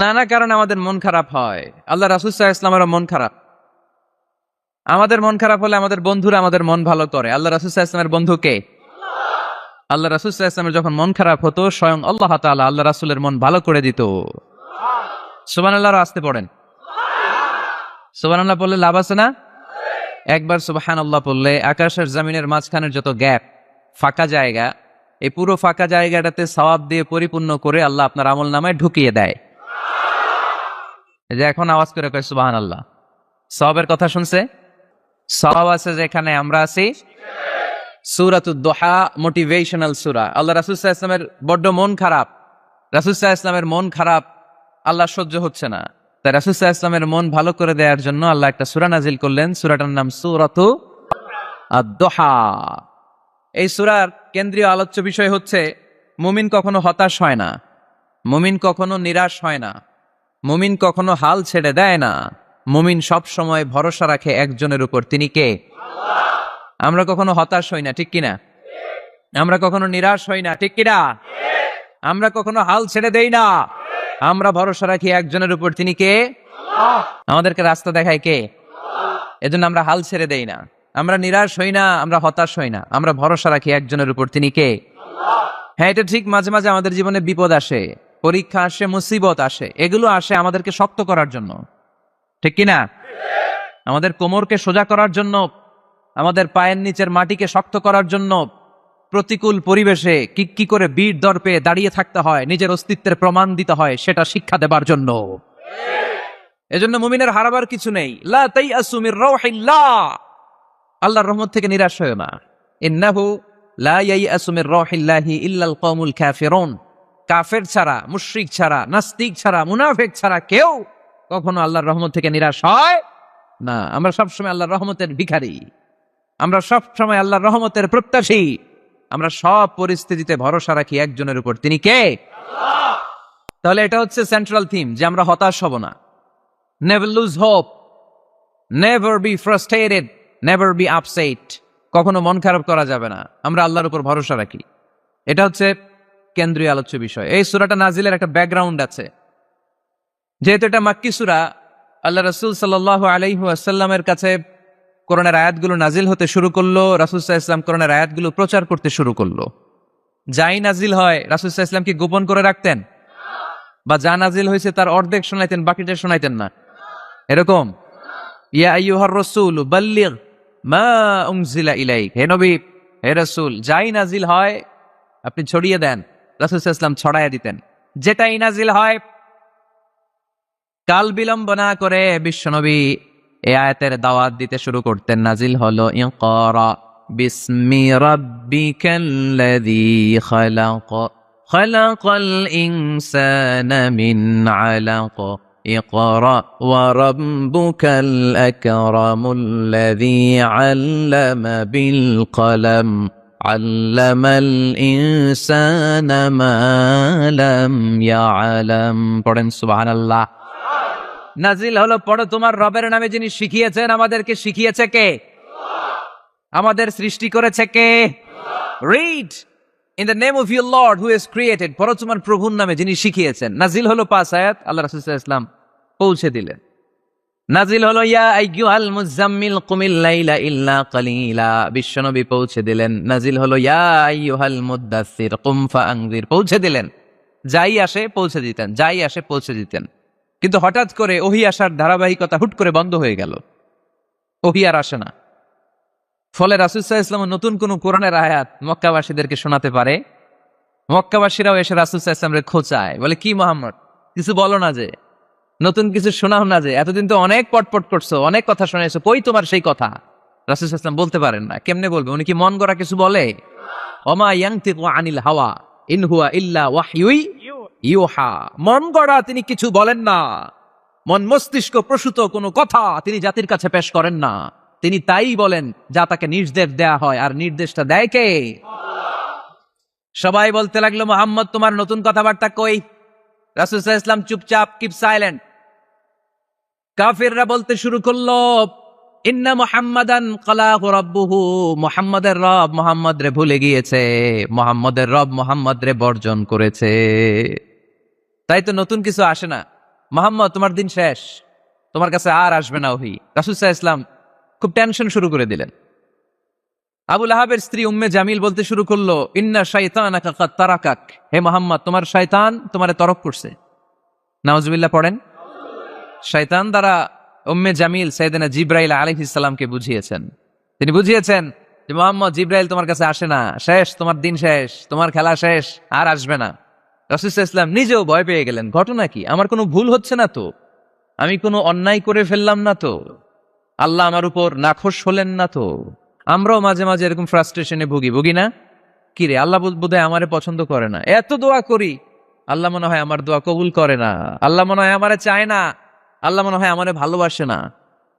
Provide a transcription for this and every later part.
নানা কারণে আমাদের মন খারাপ হয়। আল্লাহ রাসূল সাল্লাল্লাহু আলাইহি ওয়াসাল্লামেরও মন খারাপ। আমাদের মন খারাপ হলে আমাদের বন্ধুরা আমাদের মন ভালো করে। আল্লাহ রাসূল সাল্লাল্লাহু আলাইহি ওয়াসাল্লামের বন্ধু কে? আল্লাহ রাসূল সাল্লাল্লাহু আলাইহি ওয়াসাল্লামের যখন মন খারাপ হতো, স্বয়ং আল্লাহ তাআলা আল্লাহ রাসূলের মন ভালো করে দিত। সুবহানাল্লাহ আসতে পড়েন। সুবহানাল্লাহ বললে লাভ আছে না? একবার সুবহানাল্লাহ বললে আকাশের জমিনের মাঝখানের যত গ্যাপ, ফাঁকা জায়গা, এই পুরো ফাঁকা জায়গাটাতে সওয়াব দিয়ে পরিপূর্ণ করে আল্লাহ আপনার আমলনামায় ঢুকিয়ে দেয়। এই যে এখন আওয়াজ করে কয় সুবহানাল্লাহ। সওয়াবের কথা শুনছে? সওয়াব আছে যেখানে আমরা আছি। সূরাতুদ দুহা মোটিভেশনাল সূরা। আল্লাহ রাসূল সাল্লাল্লাহু আলাইহি ওয়াসাল্লামের বড্ড মন খারাপ। রাসূল সাল্লাল্লাহু আলাইহি ওয়াসাল্লামের মন খারাপ, আল্লাহ সহ্য হচ্ছে না। তাই রাসূল সাল্লাল্লাহু আলাইহি ওয়াসাল্লামের মন ভালো করে দেওয়ার জন্য আল্লাহ একটা সূরা নাজিল করলেন। সূরাটার নাম সূরাতু আদ-দুহা। এই সূরার কেন্দ্রীয় আলোচ্য বিষয় হচ্ছে মুমিন কখনো হতাশ হয় না, মুমিন কখনো নিরাশ হয় না, মুমিন কখনো হাল ছেড়ে দেয় না। মুমিন সব সময় ভরসা রাখে একজনের উপর, তিনি কে? আমরা কখনো হতাশ হই না, ঠিক কিনা? আমরা কখনো নিরাশ হই না, ঠিক কিনা? আমরা কখনো হাল ছেড়ে দেই না, আমরা ভরসা রাখি একজনের উপর, তিনি কে? আমাদেরকে রাস্তা দেখায় কে? এজন্য আমরা হাল ছেড়ে দেই না, আমরা নিরাশ হই না, আমরা হতাশ হই না, আমরা ভরসা রাখি একজনের উপর, তিনি কে? হ্যাঁ, এটা ঠিক। মাঝে মাঝে আমাদের জীবনে বিপদ আসে, পরীক্ষা আসে, মুসিবত আসে, এগুলো আসে আমাদেরকে শক্ত করার জন্য, ঠিক কিনা? আমাদের কোমরকে সোজা করার জন্য, আমাদের পায়ের নিচের মাটিকে শক্ত করার জন্য। প্রতিকূল পরিবেশে কি করে বীর দর্পে দাঁড়িয়ে থাকতে হয়, নিজের অস্তিত্বের প্রমাণ দিতে হয়, সেটা শিক্ষা দেবার জন্য। এজন্য মুমিনের হারাবার কিছু নেই। লা তাইয়াসু মির রাউহিল্লাহ, আল্লাহর রহমত থেকে নিরাশ হয়ো না। ইন্নাহু লা ইয়াইয়াসু মির রাউহিল্লাহি ইল্লাল কওমুল কাফিরুন, কাফের ছাড়া, মুশরিক ছাড়া, নাস্তিক ছাড়া, মুনাফিক ছাড়া কেউ কখনো আল্লাহর রহমত থেকে নিরাশ হয় না। আমরা সবসময় আল্লাহর রহমতের ভিখারি, আমরা সবসময় আল্লাহর রহমতের প্রত্যাশী, আমরা সব পরিস্থিতিতে ভরসা রাখি একজনের উপর, তিনি কে? তাহলে এটা হচ্ছে সেন্ট্রাল থিম, যে আমরা হতাশ হব না। Never lose hope, never be frustrated, never be upset. কখনো মন খারাপ করা যাবে না, আমরা আল্লাহর উপর ভরসা রাখি। এটা হচ্ছে কেন্দ্রীয় আলোচ্য বিষয়। এই সূরাটা নাজিলের একটা ব্যাকগ্রাউন্ড আছে। যেহেতু এটা মাক্কি সূরা, আল্লাহ রাসূল সাল্লাল্লাহু আলাইহি ওয়াসাল্লামের কাছে কোরআনের আয়াতগুলো নাজিল হতে শুরু করলো। রাসূল সাল্লাল্লাহু আলাইহি ওয়াসাল্লাম কোরআনের আয়াতগুলো প্রচার করতে শুরু করলো। যাই নাজিল হয় রাসূল সাল্লাল্লাহু আলাইহি ওয়াসাল্লাম কি গোপন করে রাখতেন? বা যা নাজিল হয়েছে তার অর্ধেক শোনাইতেন, বাকিটা শোনাইতেন না? এরকম? ইয়া আইয়ুহার রাসূল বাল্লিগ মা উনজিলা ইলাইক, হে নবী, হে রাসূল, যাই নাজিল হয় আপনি ছড়িয়ে দেন। রাসূল সাল্লাল্লাহু আলাইহি ওয়াসাল্লাম ছড়াইয়া দিতেন। যেটাই নাজিল হয় কাল বিলম্ব না করে বিশ্বনবী এই আয়াতের দাওয়াত দিতে শুরু করতেন। নাজিল হলো ইকরা বিসমি রাব্বিকাল্লাযী খালাক, খালাকাল ইনসানা মিন আলাক, ইকরা ওয়া রাব্বুকাল আকরামুল্লাযী আল্লামা বিল কলম, আল্লামাল ইনসানা মা লাম ইয়ালাম। পড়েন সুবহানাল্লাহ। নাজিল হলো পড়ো তোমার রবের নামে যিনি শিখিয়েছেন। আমাদেরকে শিখিয়েছে কে? আমাদের সৃষ্টি করেছে কে? Read in the name of your lord who has created, পড়ো তোমার প্রভুর নামে যিনি শিখিয়েছেন। নাজিল হলো 5 আয়াত, আল্লাহ রাসূল সাল্লাল্লাহু আলাইহি ওয়াসাল্লাম পৌঁছে দিলেন। নাজিল হলো ইয়া আইয়ুহাল মুযাম্মিল কুমিল লাইলা ইল্লা কালিলা, বিশ্বনবী পৌঁছে দিলেন। নাজিল হলো ইয়া আইয়ুহাল মুদ্দাসসির কুম ফাআনযির, পৌঁছে দিলেন। যাই আসে পৌঁছে দিতেন, যাই আসে পৌঁছে দিতেন। কিন্তু হঠাৎ করে ওহী আসার ধারাবাহিকতা হুট করে বন্ধ হয়ে গেল, ওহী আর আসে না। ফলে রাসূল সাল্লাল্লাহু আলাইহি ওয়াসাল্লাম নতুন কোন কোরআনের আয়াত মক্কাবাসীদেরকে শোনাতে পারে? মক্কাবাসীরাও এসে রাসূল সাল্লাল্লাহু আলাইহি ওয়াসাল্লামকে খোঁচায়, বলে কি মুহাম্মদ, কিছু বলো না, যে নতুন কিছু শোনাও না, যে এতদিন তো অনেক পটপট করছো, অনেক কথা শোনাইছো, কই তোমার সেই কথা? রাসূল সাল্লাল্লাহু আলাইহি ওয়াসাল্লাম বলতে পারেন না। কেমনে বলবে? উনি কি মন গড়া কিছু বলে? ওমা ইয়ানতিকু আনিল হাওয়া ইন হুয়া ইল্লা ওয়াহয়ুই ইউহা, মন গড়া তিনি কিছু বলেন না, মন মস্তিষ্ক প্রসূত কোনো কথা তিনি জাতির কাছে পেশ করেন না। তিনি তাই বলেন যা তাকে নির্দেশ দেয়া হয়, আর নির্দেশটা দেয় কে? সবাই বলতে লাগলো মুহাম্মদ তোমার নতুন কথাবার্তা কই? রাসূল সাল্লাল্লাহু আলাইহি ওয়াসাল্লাম চুপচাপ, কিপ সাইলেন্ট। কাফিররা বলতে শুরু করলো ইন্না মুহাম্মাদান ক্বালাহু রাব্বুহু, মুহাম্মাদের রব মুহাম্মদ রে ভুলে গিয়েছে, মুহাম্মাদের রব মুহাম্মদ রে বর্জন করেছে। তাই তো নতুন কিছু আসে না। মুহাম্মদ তোমার দিন শেষ, তোমার কাছে আর আসবে না ওহী। রাসূল সাল্লাল্লাহু আলাইহি ওয়াসাল্লাম খুব টেনশন শুরু করে দিলেন। আবু লাহাবের স্ত্রী উম্মে জামিল বলতে শুরু করলো, ইন্না শাইতানাকা কাদ তারাকাক, হে মুহাম্মদ তোমার শয়তান তোমারে তরক করছে। নাউজুবিল্লাহ পড়েন। শয়তান দ্বারা উম্মে জামিল সাইয়েদনা জিবরাইল আলাইহিস সালামকে বুঝিয়েছেন। তিনি বুঝিয়েছেন যে মুহাম্মদ, জিবরাইল তোমার কাছে আসে না, শেষ, তোমার দিন শেষ, তোমার খেলা শেষ, আর আসবে না। রাসূল সাল্লাল্লাহু আলাইহি ওয়াসাল্লাম নিজেও ভয় পেয়ে গেলেন। ঘটনা কি? আমার কোনো ভুল হচ্ছে না তো? আমি কোনো অন্যায় করে ফেললাম না তো? আল্লাহ আমার উপর নাখোশ হলেন না তো? আমরাও মাঝে মাঝে এরকম ফ্রাস্ট্রেশনে ভুগি না? কি রে, আল্লাহ বোধহয় আমারে পছন্দ করে না, এত দোয়া করি, আল্লাহ মনে হয় আমার দোয়া কবুল করে না, আল্লাহ মনে হয় আমারে চায় না, আল্লাহ মনে হয় আমারে ভালোবাসে না,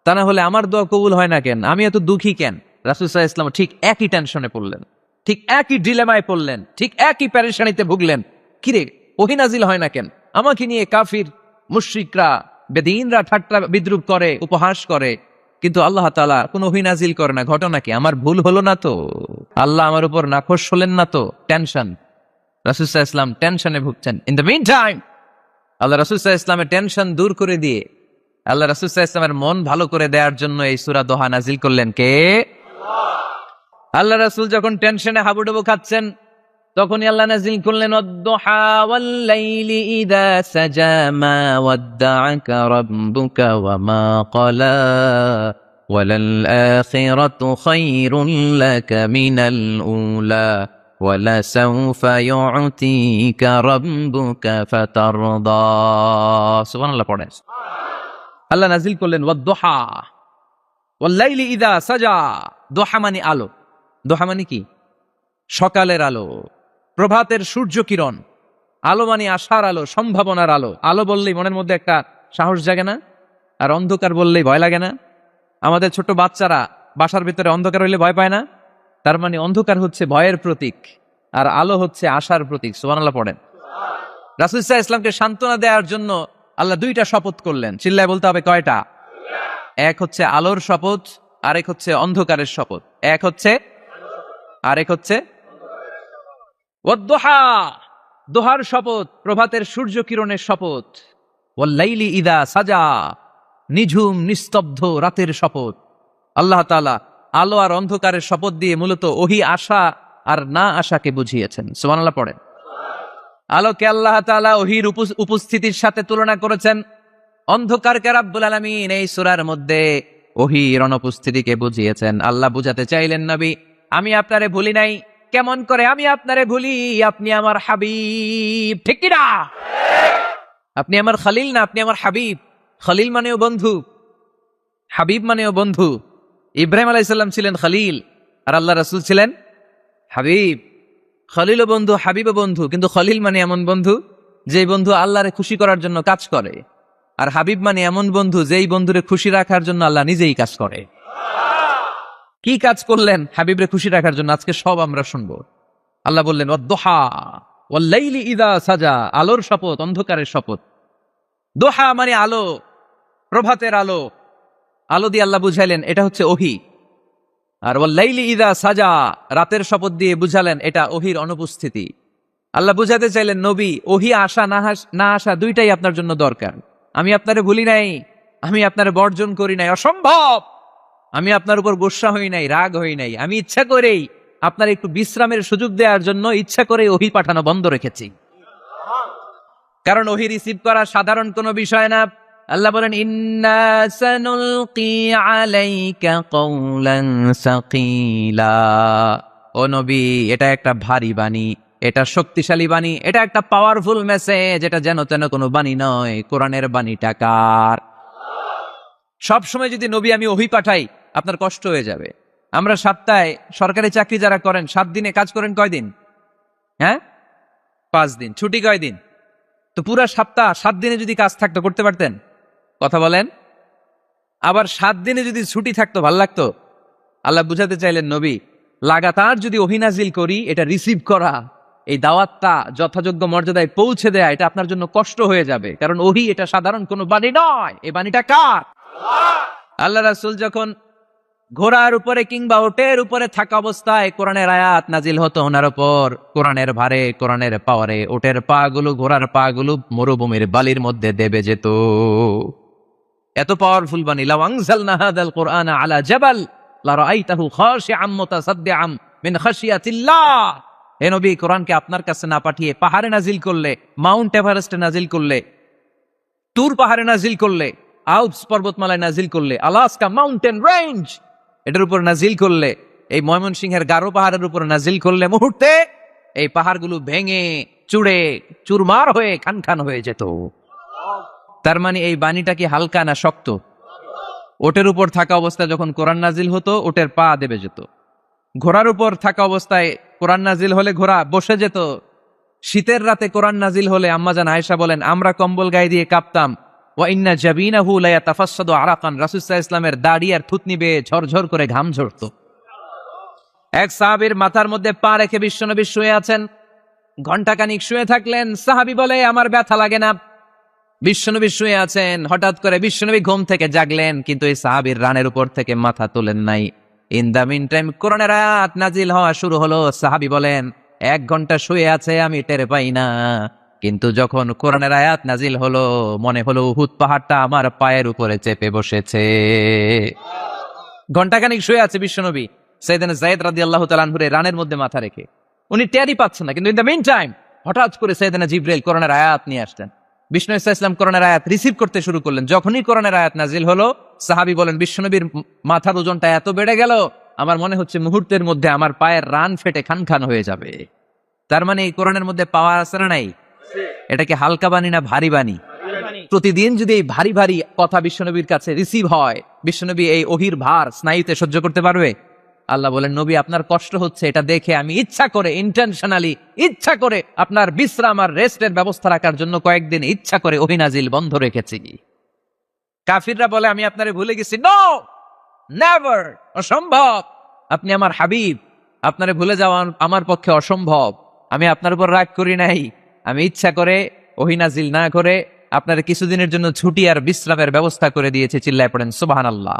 তা না হলে আমার দোয়া কবুল হয় না কেন, আমি এত দুঃখী কেন? রাসূল সাল্লাল্লাহু আলাইহি ওয়াসাল্লাম ঠিক একই টেনশনে পড়লেন, ঠিক একই ডিলেমায় পড়লেন, ঠিক একই পেরেশানিতে ভুগলেন। কিরে, ওহী নাজিল হয় না কেন? আমাকে নিয়ে কাফির মুশরিকরা বেদিনরা ঠাট্টা বিদ্রুপ করে, উপহাস করে, কিন্তু আল্লাহ তাআলা কোনো ওহী নাজিল করে না। ঘটনা কি? আমার ভুল হলো না তো? আল্লাহ আমার উপর নাখোশ হলেন না তো? টেনশন। রাসূল সাল্লাল্লাহু আলাইহি ওয়াসাল্লাম টেনশনে ভুগছেন। ইন দ্য মিন টাইম আল্লাহ রাসূল সাল্লাল্লাহু আলাইহি ওয়াসাল্লামের টেনশন দূর করে দিয়ে আল্লাহ রাসূল সাল্লাল্লাহু আলাইহি ওয়াসাল্লামের মন ভালো করে দেওয়ার জন্য এই সূরা দোহা নাজিল করলেন কে? আল্লাহ রাসূল যখন টেনশনে হাবুডুবু খাচ্ছেন, তখনই আল্লাহ নাজিল করলেন, ওয়াদ-দুহা ওয়াল-লাইলি ইযা সাজা মা ওয়াদ্দাআকা রাব্বুকা ওয়া মা ক্বালা ওয়ালাল আখিরাতু খায়রুল লাকা মিনাল উলা ওয়ালাসাউফা ইউ'তিকা রাব্বুকা ফাতারদা। সুবহানাল্লাহ পড়েন। আল্লাহ নাজিল করলেন ওয়াদ-দুহা ওয়াল-লাইলি ইযা সাজা। দুহা মানে আলো। দুহা মানে কি? সকালের আলো, প্রভাতের সূর্য কিরণ। আলো মানে আশার আলো, সম্ভাবনার আলো। আলো বললেই মনের মধ্যে একটা সাহস জাগে না? আর অন্ধকার বললেই ভয় লাগে না? আমাদের ছোট বাচ্চারা বাসার ভিতরে অন্ধকার হইলে ভয় পায় না? তার মানে অন্ধকার হচ্ছে ভয়ের প্রতীক, আর আলো হচ্ছে আশার প্রতীক। সুবহানাল্লাহ পড়েন। রাসূল সাল্লাল্লাহু আলাইহি ওয়াসাল্লামকে সান্ত্বনা দেওয়ার জন্য আল্লাহ দুইটা শপথ করলেন। চিল্লায় বলতে হবে কয়টা? এক হচ্ছে আলোর শপথ, আরেক হচ্ছে অন্ধকারের শপথ। এক হচ্ছে, আরেক হচ্ছে ওয়াদ-দুহা, দোহার শপথ, প্রভাতের সূর্য কিরণের শপথ। ওয়াল-লাইলি ইযা সাজা, নিঝুম নিস্তব্ধ রাতের শপথ। আল্লাহ তাআলা আলো আর অন্ধকারের শপথ দিয়ে মূলত ওহী আশা আর না আশাকে বুঝিয়েছেন। সুবহানাল্লাহ পড়েন। আলোকে আল্লাহ তাআলা ওহীর উপস্থিতির সাথে তুলনা করেছেন, অন্ধকারকে রাব্বুল আলামিন এই সূরার মধ্যে ওহীর অনুপস্থিতিকে বুঝিয়েছেন। আল্লাহ বুঝাতে চাইলেন, নবী আমি আপনারে ভুলি নাই। কেমন করে আমি আপনারে ভুলি? আপনি আমার হাবিব, ঠিক কি না? আপনি আমার খলিল না, আপনি আমার হাবিব। খলিল মানেও বন্ধু, হাবিব মানেও বন্ধু। ইব্রাহিম আলাইহিস সালাম ছিলেন খলিল, আর আল্লাহ রাসূল ছিলেন হাবিব। খলিলও বন্ধু, হাবিবও বন্ধু, কিন্তু খলিল মানে এমন বন্ধু যেই বন্ধু আল্লাহরে খুশি করার জন্য কাজ করে, আর হাবিব মানে এমন বন্ধু যেই বন্ধুরে খুশি রাখার জন্য আল্লাহ নিজেই কাজ করে। কি কাজ করলেন হাবিবরে খুশি রাখার জন্য? আজকে সব আমরা শুনবো। আল্লাহ বললেন ওয়াদ-দুহা ওয়াল-লাইলি ইযা সাজা, আলোর শপথ, অন্ধকারের শপথ। দোহা মানে আলো, প্রভাতের আলো। আলো দিয়ে আল্লাহ বুঝাইলেন এটা হচ্ছে ওহী। আর ওয়াল-লাইলি ইযা সাজা, রাতের শপথ দিয়ে বুঝালেন এটা ওহীর অনুপস্থিতি। আল্লাহ বুঝাতে চাইলেন, নবী ওহী আসা না আসা দুইটাই আপনার জন্য দরকার। আমি আপনারে ভুলি নাই, আমি আপনারে বর্জন করি নাই, অসম্ভব। আমি আপনার উপর গোসা হই নাই, রাগ হই নাই। আমি ইচ্ছা করেই আপনার একটু বিশ্রামের সুযোগ দেওয়ার জন্য ইচ্ছা করে ওহী পাঠানো বন্ধ রেখেছি, কারণ ওহী রিসিভ করা সাধারণ কোনো বিষয় না। আল্লাহ বলেন, ইন্না সানুলকি আলাইকা কওলান সাকিলা। ও নবী, এটা একটা ভারী বাণী, এটা শক্তিশালী বাণী, এটা একটা পাওয়ারফুল মেসেজ। এটা যেন তেন কোনো বাণী নয়, কোরআনের বাণীটা কার? সবসময় যদি নবী আমি ওহী পাঠাই, আপনার কষ্ট হয়ে যাবে। আমরা সপ্তাহে সরকারি চাকরি যারা করেন 7 দিনে কাজ করেন কয়দিন? হ্যাঁ, 5 দিন। ছুটি কয়দিন? তো পুরা সপ্তাহ 7 দিনে যদি কাজ থাকতো করতে পারতেন? কথা বলেন। আবার 7 দিনে যদি ছুটি থাকতো, ভাল লাগতো? আল্লাহ বুঝাতে চাইলেন, নবী লাগাতার যদি ওহী নাজিল করি, এটা রিসিভ করা, এই দাওয়াতটা যথাযোগ্য মর্যাদায় পৌঁছে দেয়া, এটা আপনার জন্য কষ্ট হয়ে যাবে। কারণ ওহী এটা সাধারণ কোনো বাণী নয়, এই বাণীটা কার? আল্লাহ রাসূল যখন ঘোড়ার উপরে কিংবা ওটের উপরে থাকা অবস্থায় কোরআনের আয়াত নাজিল হতো ওনার উপর। কোরআনের ভারে, কোরআনের পাওয়ারে ওটের পা গুলো, ঘোড়ার পা গুলো মরুভূমির বালির মধ্যে দেবে যেত। এত পাওয়ারফুল বাণী। লাউ আনজালনা হাযাল কুরআনা আলা জাবাল লারাআইতাহু খাশিআম মুতাসাদ্দিআম মিন খাশিয়াতিল্লাহ। হে নবী, কোরআনকে আপনার কাছে না পাঠিয়ে পাহাড়ে নাজিল করলে, মাউন্ট এভারেস্টে নাজিল করলে, তুর পাহাড়ে নাজিল করলে, আল্পস পর্বতমালায় নাজিল করলে, আলাস্কা মাউন্টেন রেঞ্জ এটার উপর নাজিল করলে, এই ময়মনসিংহের গারো পাহাড়ের উপর নাজিল করলে, মুহূর্তে এই পাহাড়গুলো ভেঙে চুড়ে চুরমার হয়ে খান খান হয়ে যেত। তার মানে এই বাণীটা কি হালকা না শক্ত? ওটের উপর থাকা অবস্থায় যখন কোরআন নাজিল হতো ওটের পা দেবে যেত। ঘোড়ার উপর থাকা অবস্থায় কোরআন নাজিল হলে ঘোড়া বসে যেত। শীতের রাতে কোরআন নাজিল হলে আম্মাজান আয়েশা বলেন আমরা কম্বল গায়ে দিয়ে কাঁপতাম। ওয়া ইন্না জাবিনাহু লা ইয়াতাফাসসাদু আরাকান, রাসূল সাল্লাল্লাহু আলাইহি ওয়াসাল্লামের দাড়ি আর থুতনি বেয়ে ঝরঝর করে ঘাম ঝরতো। এক সাহাবীর মাথার মধ্যে পা রেখে বিশ্বনবী শুয়ে আছেন। ঘণ্টাখানিক শুয়ে থাকলেন। সাহাবী বলে আমার ব্যথা লাগে না। বিশ্বনবী শুয়ে আছেন, হঠাৎ করে বিশ্বনবী ঘুম থেকে জাগলেন, কিন্তু এই সাহাবীর রানের উপর থেকে মাথা তোলেন নাই। ইন দা মিন টাইম কোরআনের আয়াত নাজিল হওয়া শুরু হলো। সাহাবী বলেন 1 ঘন্টা শুয়ে আছে আমি টের পাই না, কিন্তু যখন কোরআনের আয়াত নাজিল হলো মনে হলো উহুদ পাহাড়টা আমার পায়ের উপরে চেপে বসেছে। ঘণ্টাখানিক শুয়ে আছে বিশ্বনবী সাইয়েদনা যায়েদ রাদিয়াল্লাহু তাআলা আনহুর রানের মধ্যে মাথা রেখে। উনি টেরই পাচ্ছেন না, কিন্তু ইন দা মিন টাইম হঠাৎ করে সাইয়েদনা জিবরাইল কোরআনের আয়াত নিয়ে আসলেন। বিষ্ণু ইসলাম কোরআনের আয়াত রিসিভ করতে শুরু করলেন। যখনই কোরআনের আয়াত নাজিল হলো সাহাবী বলেন বিশ্বনবীর মাথার ওজনটা এত বেড়ে গেল আমার মনে হচ্ছে মুহূর্তের মধ্যে আমার পায়ের রান ফেটে খান খান হয়ে যাবে। তার মানে এই কোরআনের মধ্যে পাওয়ার আছে না নাই? এটাকে হালকা বাণী না ভারী বাণী? প্রতিদিন যদি এই ভারী ভারী কথা বিশ্বনবীর কাছে রিসিভ হয়, বিশ্বনবী এই ওহির ভার স্নায়ুতে সহ্য করতে পারবে? আল্লাহ বলেন নবী আপনার কষ্ট হচ্ছে, এটা দেখে আমি ইচ্ছা করে ইন্টেনশনালি ইচ্ছা করে আপনার বিশ্রাম আর রেস্টের ব্যবস্থা রাখার জন্য কয়েকদিন ইচ্ছা করে ওহী নাজিল বন্ধ রেখেছি। কাফিররা বলে আমি আপনারে ভুলে গেছি। নো, নেভার, অসম্ভব। আপনি আমার হাবিব, আপনারে ভুলে যাওয়া আমার পক্ষে অসম্ভব। আমি আপনার উপর রাগ করি নাই, আমি ইচ্ছা করে ওহী নাজিল না করে আপনার কিছুদিনের জন্য ছুটি আর বিশ্রামের ব্যবস্থা করে দিয়েছি। চিল্লায় পড়েন সুবহানাল্লাহ।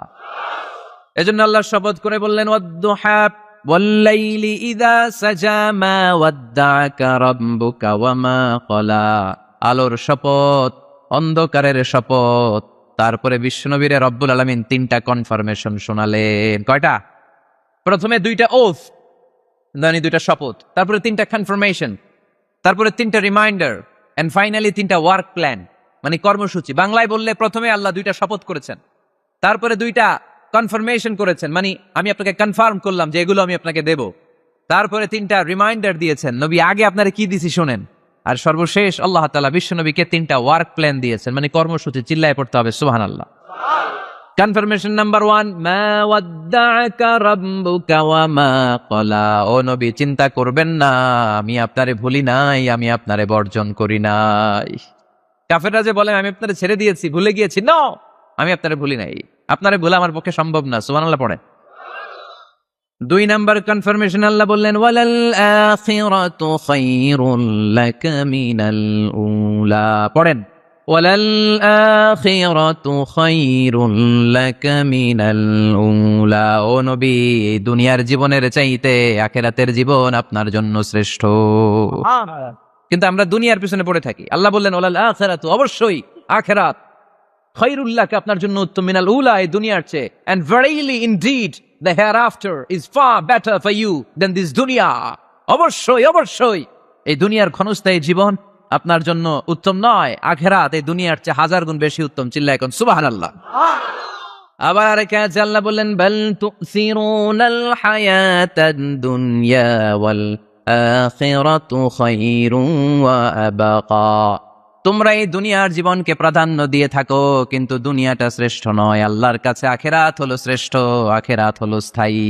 এজন্য আল্লাহ শপথ করে বললেন ওয়াদ-দুহা ওয়াল-লাইলি ইযা সাজা মা ওয়াদ্দাআকা রাব্বুকা ওয়া মা ক্বালা। আলোর শপথ, অন্ধকারের শপথ। তারপরে বিশ্বনবীরে রব্বুল আলামিন 3টা কনফার্মেশন শোনালেন। কয়টা? প্রথমে 2টা ওথ, মানে 2টা শপথ, তারপরে 3টা কনফার্মেশন, তারপরে 3টা রিমাইন্ডার, এন্ড ফাইনালি 3টা ওয়ার্ক প্ল্যান, মানে কর্মসূচি। বাংলায় বললে প্রথমে আল্লাহ 2টা শপথ করেছেন, তারপরে 2টা কনফার্মেশন করেছেন, মানে আমি আপনাকে কনফার্ম করলাম যে এগুলো আমি আপনাকে দেব। তারপরে 3টা রিমাইন্ডার দিয়েছেন, নবী আগে আপনারা কি দিছি শোনেন। আর সর্বশেষ আল্লাহ তাআলা বিশ্বনবীকে 3টা ওয়ার্ক প্ল্যান দিয়েছেন, মানে কর্মসূচি। চিল্লায় পড়তে হবে সুবহানাল্লাহ। কনফার্মেশন নাম্বার 1, মা ওয়াদ্দাআকা রাব্বুকা ওয়া মা ক্বালা। ও নবী চিন্তা করবেন না, আমি আপনারে ভুলি নাই, আমি আপনারে বর্জন করি নাই। কাফেররা যে বলে আমি আপনারে ছেড়ে দিয়েছি, ভুলে গিয়েছি, নো, আমি আপনারে ভুলি নাই, আপনারে ভুলা আমার পক্ষে সম্ভব না। সুবহানাল্লাহ পড়ে। 2 নাম্বার কনফার্মেশন আল্লাহ বললেন ওয়ালাল আখিরাতু খায়রুল লাকা মিনাল উলা। পড়েন ওয়ালাল আখিরাতু খায়রুল লাকা মিনাল উলা। ও নবী দুনিয়ার জীবনের চাইতে আখিরাতের জীবন আপনার জন্য শ্রেষ্ঠ। কিন্তু আমরা দুনিয়ার পিছনে পড়ে থাকি। আল্লাহ বললেন ওয়ালাল আখিরাতু, অবশ্যই আখিরাত, খায়রুল লাকা আপনার জন্য উত্তম, মিনাল উলা এই দুনিয়ার চেয়ে, and verily indeed the hereafter is far better for you than this dunya. অবশ্যই অবশ্যই এই দুনিয়ার ক্ষণস্থায়ী জীবন আপনার জন্য উত্তম নয়, আখিরাত এই দুনিয়ার চেয়ে 1000 গুণ বেশি উত্তম। চিল্লায় এখন সুবহানাল্লাহ। আবার আরেক আয়াতে আল্লাহ বললেন বাল তুসিরুনাল হায়াতাদ দুনিয়া ওয়াল আখিরাতু খায়রুন ওয়া আবকা। তোমরা এই দুনিয়ার জীবনকে প্রাধান্য দিয়ে থাকো, কিন্তু দুনিয়াটা শ্রেষ্ঠ নয়। আল্লাহর কাছে আখিরাত হলো শ্রেষ্ঠ, আখিরাত হলো স্থায়ী।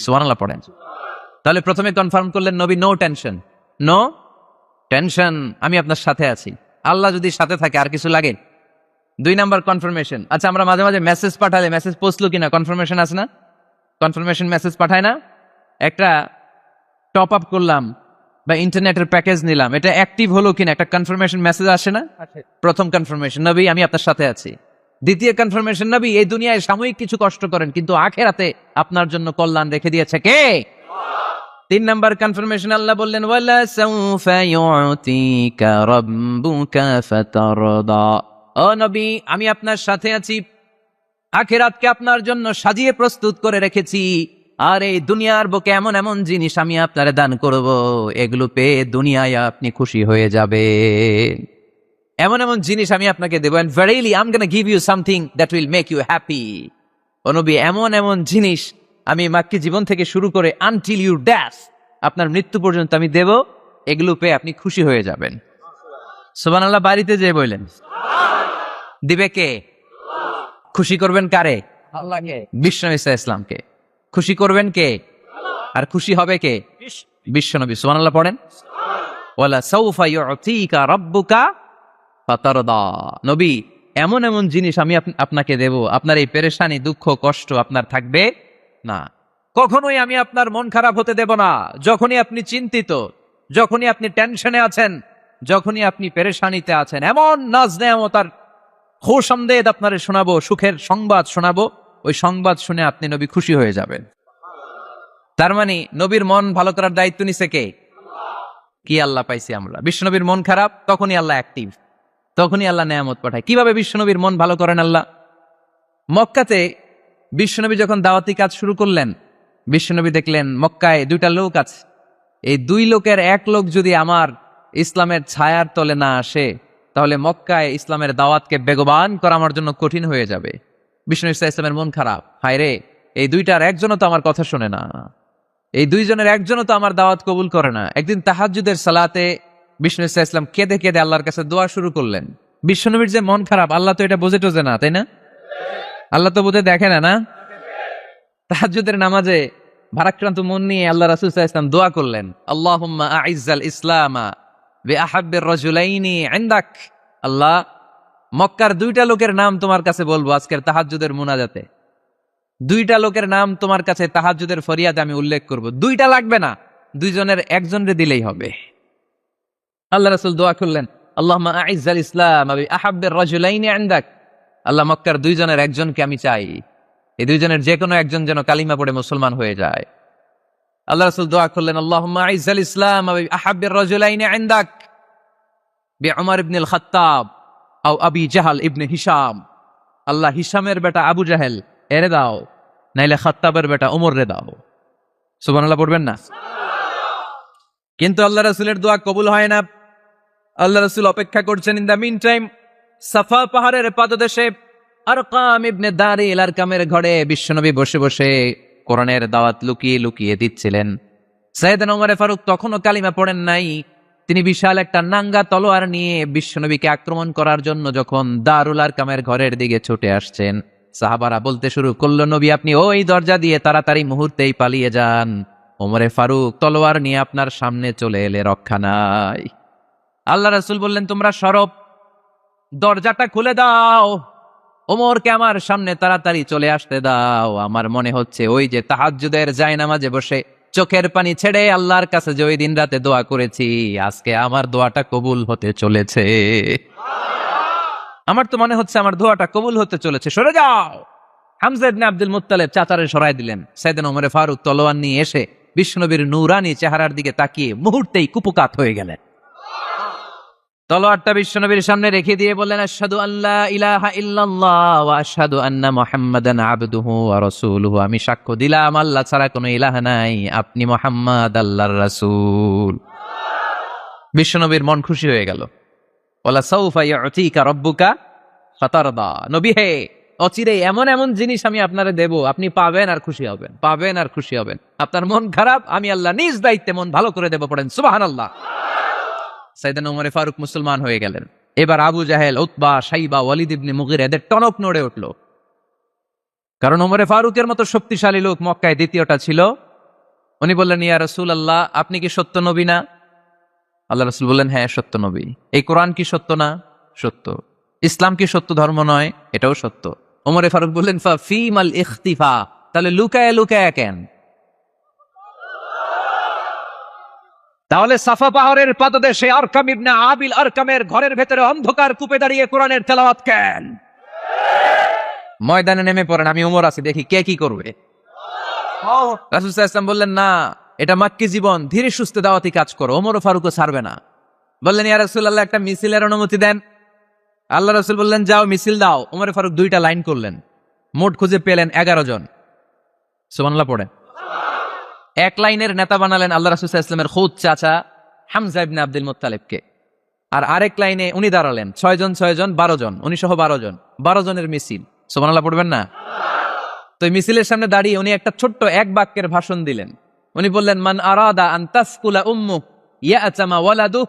সুবহানাল্লাহ পড়েন। তাহলে প্রথমে কনফার্ম করলেন নবী নো টেনশন, নো টেনশন, আমি আপনার সাথে আছি। আল্লাহ যদি সাথে থাকে আর কিছু লাগে? 2 নাম্বার কনফার্মেশন। আচ্ছা আমরা মাঝে মাঝে মেসেজ পাঠালে মেসেজ পৌঁছলো কিনা কনফার্মেশন আছে না? কনফার্মেশন মেসেজ পাঠায় না? একটা টপ আপ করলাম বা ইন্টারনেটের প্যাকেজ নিলাম, এটা অ্যাক্টিভ হলো কিনা একটা কনফার্মেশন মেসেজ আসে না? প্রথম কনফার্মেশন নবী আমি আপনার সাথে আছি। দ্বিতীয় কনফার্মেশন, নবী এই দুনিয়ায় সাময়িক কিছু কষ্ট করেন, কিন্তু আখিরাতে আপনার জন্য কল্যাণ রেখে দিয়েছে কে? 3 নাম্বার কনফার্মেশন, আল্লাহ বললেন ওয়ালা সাউফা ইউতিকা রাব্বুকা ফাতারদা। ও নবী, আমি আপনার সাথে আছি, আখিরাতকে আপনার জন্য সাজিয়ে প্রস্তুত করে রেখেছি, আর এই দুনিয়ার বুকে এমন এমন জিনিস আমি আপনারে দান করব, এগুলো পেয়ে দুনিয়ায় আপনি খুশি হয়ে যাবেন। এমন এমন জিনিস আমি আপনাকে দেব, and verily I'm gonna give you something that will make you happy. ও নবী, এমন এমন জিনিস আমি মাক্কি জীবন থেকে শুরু করে until you death, আপনার মৃত্যু পর্যন্ত আমি দেব, এগুলো পেয়ে আপনি খুশি হয়ে যাবেন। সুবহানাল্লাহ। বাড়িতে যেয়ে বললেন দিবে কে? খুশি করবেন কারে? আল্লাহকে, বিশ্বনবী সাল্লাল্লাহু আলাইহি ওয়াসাল্লামকে। খুশি করবেন কে? আর খুশি হবে কে? বিশ্বনবী। সুবহানাল্লাহ পড়েন। ওয়ালা সাউফা ইউতিকা রাব্বুকা ফাতারদা। নবী, এমন এমন জিনিস আমি আপনাকে দেব, আপনার এই পেরেশানি, দুঃখ, কষ্ট আপনার থাকবে না। কখনোই আমি আপনার মন খারাপ হতে দেব না। যখনই আপনি চিন্তিত, যখনই আপনি টেনশনে আছেন, যখনই আপনি পেরেশানিতে আছেন, এমন নাজ নেয়ামতার খুশামদেদ আপনারে শোনাবো, সুখের সংবাদ শোনাবো, ওই সংবাদ শুনে আপনি নবী খুশি হয়ে যাবেন। তার মানে নবীর মন ভালো করার দায়িত্ব নিছে কে? কি আল্লাহ পাইছি আমরা। বিশ্বনবীর মন খারাপ, তখনই আল্লাহ অ্যাক্টিভ, তখনই আল্লাহ নেয়ামত পাঠায়। কিভাবে বিশ্বনবীর মন ভালো করেন আল্লাহ? মক্কাতে বিশ্বনবী যখন দাওয়াতি কাজ শুরু করলেন, বিশ্বনবী দেখলেন মক্কায় 2টা লোক আছে, এই 2 লোকের এক লোক যদি আমার ইসলামের ছায়ার তলে না আসে, তাহলে মক্কায় ইসলামের দাওয়াতকে বেগবান করা আমার জন্য কঠিন হয়ে যাবে। বিশ্বনবী সাল্লাল্লাহু আলাইহি ওয়াসাল্লামের মন খারাপ, হায় রে, এই 2টার একজনও তো আমার কথা শোনে না, এই 2 জনের একজনও তো আমার দাওয়াত কবুল করে না। একদিন তাহাজ্জুদের সালাতে বিষ্ণু সাল্লাল্লাহু আলাইহি ওয়াসাল্লাম কেঁদে কেঁদে আল্লাহর কাছে দোয়া শুরু করলেন। বিশ্বনবীর যে মন খারাপ, আল্লাহ তো এটা বোঝে টোঝে না, তাই না? আল্লাহ তো বোধে দেখে না, না? তাহাজ্জুদের নামাজে ভারাক্রান্ত মন নিয়ে আল্লাহ রাসূল সাল্লাল্লাহু আলাইহি ওয়াসাল্লাম দোয়া করলেন, আল্লাহুম্মা আইজ্জাল ইসলামা বিআহাব্বির রাজুলাইনি ইনদাক। আল্লাহ, মক্কার 2টা লোকের নাম তোমার কাছে বলবো আজকের তাহাজ্জুদের মুনাজাতে। 2টা লোকের নাম তোমার কাছে তাহাজ্জুদের ফরিয়াদে আমি উল্লেখ করব। 2টা লাগবে না, 2 জনের একজনরে দিলেই হবে। আল্লাহ রাসূল দোয়া করলেন, আল্লাহুম্মা আইজ্জাল ইসলাম বিআহাব্বির রাজুলাইনি ইনদাক। আল্লাহ, মক্কার 2 জনের একজনকে আমি চাই, এই 2 জনের যে কোনো একজন যেন কালিমা পড়ে মুসলমান হয়ে যায়। আল্লাহ রাসূল দোয়া করলেন, আল্লাহুম্মা আইজ্জাল ইসলাম বিআহাব্বির রাজুলাইনি ইনদাক বিউমর ইবনে আল খাত্তাব আও আবি জাহল ইবনে হিশাম। আল্লাহ, হিশামের বেটা আবু জাহেল এরে দাও, নাইলে খাত্তাবের বেটা ওমর রে দাও। সুবহানাল্লাহ পড়বেন না? কিন্তু আল্লাহ রাসূলের দোয়া কবুল হয় না। আল্লাহ রাসূল অপেক্ষা করছেন। ইন দা মিন টাইম সাফা পাহাড়ের পাদদেশে আরকাম ইবনে দারিল আরকামের ঘরে বিশ্বনবী বসে বসে কোরআনের দাওয়াত লুকিয়ে লুকিয়ে দিচ্ছিলেন। সাইয়েদনা ওমর ফারুক তখনও কালিমা পড়েন নাই। তিনি বিশাল একটা নাঙ্গা তলোয়ার নিয়ে বিশ্বনবীকে আক্রমণ করার জন্য যখন দারুল আরকামের ঘরের দিকে ছুটে আসছেন, সাহাবারা বলতে শুরু করলো, নবী আপনি ওই দরজা দিয়ে তাড়াতাড়ি মুহূর্তেই পালিয়ে যান, ওমরে ফারুক তলোয়ার নিয়ে আপনার সামনে চলে এলে রক্ষা নাই। আল্লাহ রাসূল বললেন, তোমরা সরব, দরজাটা খুলে দাও, ওমরকে আমার সামনে তাড়াতাড়ি চলে আসতে দাও। আমার মনে হচ্ছে ওই যে তাহাজ্জুদের জায়নামাজে বসে চোখের পানি ছেড়ে আল্লাহর কাছে যে ওই দিন রাতে দোয়া করেছি, আজকে আমার দোয়াটা কবুল হতে চলেছে। আমার তো মনে হচ্ছে আমার দোয়াটা কবুল হতে চলেছে, সরে যাও। হামজা ইবনে আব্দুল মুত্তালিব চাচারে সরাই দিলেন। সাইয়েদনা ওমর ফারুক তলোয়ার নিয়ে এসে বিশ্বনবীর নূরানি চেহারার দিকে তাকিয়ে মুহূর্তেই কুপকাত হয়ে গেলেন। তলোয়ারটা বিশ্বনবীর সামনে রেখে দিয়ে বললেন, আশহাদু আল্লা ইলাহা ইল্লাল্লাহ ওয়া আশহাদু আন্না মুহাম্মাদান আবদুহু ওয়া রাসূলুহু। আমি সাক্ষ্য দিলাম আল্লাহ ছাড়া কোনো ইলাহ নাই, আপনি মুহাম্মদ আল্লাহর রাসূল। বিশ্বনবীর মন খুশি হয়ে গেল। ওয়ালা সাউফা ইউতিকা রাব্বুকা ফাতারদা। নবী হে, অচিরেই এমন এমন জিনিস আমি আপনারে দেব, আপনি পাবেন আর খুশি হবেন, পাবেন আর খুশি হবেন। আপনার মন খারাপ, আমি আল্লাহ নিজ দায়িত্বে মন ভালো করে দেব। পড়েন সুবহানাল্লাহ। সাইয়েদনা ওমর ফারুক মুসলমান হয়ে গেলেন। এবার আবু জাহেল, উতবা, শাইবা, ওয়ালিদ ইবনে মুগিরা এদের টনক নড়ে উঠল। কারণ ওমর ফারুকের মতো শক্তিশালী লোক মক্কায় দ্বিতীয়টা ছিল। উনি বললেন, ইয়া রাসূলুল্লাহ, আপনি কি সত্য নবী না? আল্লাহ রাসূল বললেন, হ্যাঁ সত্য নবী। এই কোরআন কি সত্য না? সত্য। ইসলাম কি সত্য ধর্ম নয়? এটাও সত্য। ওমর ফারুক বললেন, ফা ফীমাল ইখতিফা, তাহলে লুকায়া লুকায়া কেন? তাহলে সাফা পাহাড়ের পাদদেশে আরকাম ইবনে আবিল আরকামের ঘরের ভেতরে অন্ধকার কূপে দাঁড়িয়ে কোরআনের তেলাওয়াত কেন? ময়দানে নেমে পড়েন, আমি ওমর আছি, দেখি কে কি করবে। রাসূল সাল্লাল্লাহু আলাইহি ওয়াসাল্লাম বললেন, না, এটা মাক্কি জীবন, ধীরে সুস্থে দাওয়াতি কাজ করো, ওমর ও ফারুকও ছাড়বে না। বললেন, ইয়া রাসূলুল্লাহ, একটা মিছিলের অনুমতি দেন। আল্লাহ রাসূল বললেন, যাও মিছিল দাও। ওমর ফারুক 2টা লাইন করলেন, মোট খুঁজে পেলেন 11 জন। সুবহানাল্লাহ পড়েন। এক লাইনের নেতা বানালেন আল্লাহ রাসূল সাল্লাল্লাহু আলাইহি ওয়াসাল্লামের খুদ চাচা হামজা ইবনে আব্দুল মুত্তালিবকে। আর আরেক লাইনে উনি দাঁড়ালেন 6 জন 6 জন 12 জন, উনি সহ 12 জন, 12 জনের মিছিল। সুবহানাল্লাহ পড়বেন না? তো এই মিছিলের সামনে দাঁড়িয়ে উনি একটা ছোট্ট এক বাক্যের ভাষণ দিলেন। উনি বললেন, মান আরাদা আন তাসকুলা উম্মু ইয়াতামা ওয়ালাদু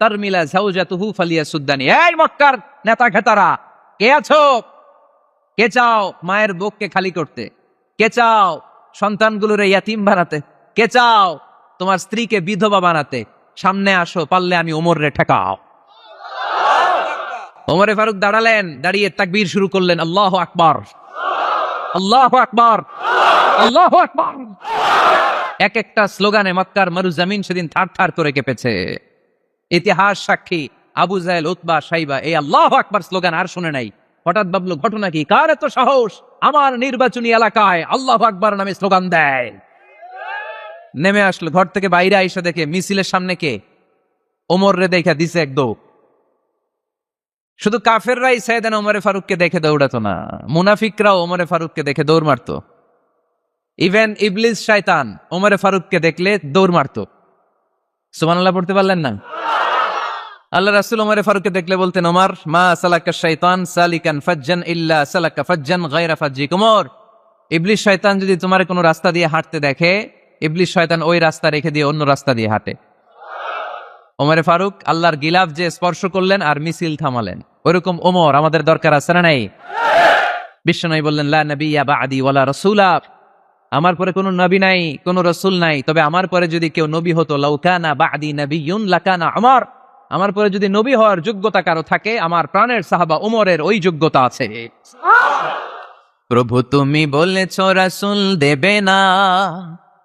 তারমিলা যাওজাতুহু ফালিয়াসুদ্দানি। এই মক্কার নেতা খেতারা, কে আছো? কে চাও মায়ের বুককে খালি করতে? কে চাও সন্তানগুলোরে ইয়াতিম বানাতে? কে চাও তোমার স্ত্রীকে বিধবা বানাতে? সামনে আসো, পারলে আমি ওমর রে ঠেকাও। ওমরে ফারুক দাঁড়ালেন, দাঁড়িয়ে তাকবীর শুরু করলেন, আল্লাহু আকবার, আল্লাহু আকবার, আল্লাহু আকবার। এক একটা স্লোগানে মক্কার মরুজমিন সেদিন থার থার করে কেঁপেছে। ইতিহাস সাক্ষী, আবু জাহেল, উতবা, সাইবা এই আল্লাহু আকবার স্লোগান আর শুনে নাই। হঠাৎ ভাবলো, ঘটনা কি? কার এত সাহস আমার নির্বাচনী এলাকায় আল্লাহু আকবার নামে স্লোগান দেয়? নেমে আসলো, ঘর থেকে বাইরে আইসা দেখে মিছিলের সামনে কে? ওমর রে দেখা দিছে এক দৌড়। শুধু কাফেররাই সাইয়েদনা ওমরে ফারুককে দেখে দৌড়াতো না, মুনাফিকরাও ওমরে ফারুককে দেখে দৌড় মারতো। ইভেন ইবলিস শয়তান ওমরে ফারুককে দেখলে দৌড় মারতো। সুবহানাল্লাহ পড়তে পারলেন না? আল্লাহ রাসূল ওমরে ফারুককে দেখলে বলতেন, ওমর, মা সালাকা শাইতান সালিকান ফাজ্জান ইল্লা সালাকা ফাজ্জান গায়রা ফাজ্জিক। ওমর, ইবলিস শয়তান যদি তোমার কোনো রাস্তা দিয়ে হাঁটতে দেখে, ইবলিস শয়তান ওই রাস্তা রেখে দিয়ে অন্য রাস্তা দিয়ে হাঁটে। ওমরে ফারুক আল্লাহর গিলাফ যে স্পর্শ করলেন আর মিছিল থামালেন, ওইরকম ওমর আমাদের দরকার আছে না নাই? বিশ্বনবী বললেন, লা নাবিয়্যা বা'দি ওয়ালা রাসূলা, আমার পরে কোনো নবী নাই, কোনো রাসূল নাই, তবে আমার পরে যদি কেউ নবী হতো, লাউ কানা বা'দি নাবিয়্যুন লাকানা উমর, আমার পরে যদি নবী হওয়ার যোগ্যতা কারো থাকে, আমার প্রাণের সাহাবা ওমরের ওই যোগ্যতা আছে। প্রভু তুমি বলেছ রাসূল দেবে না,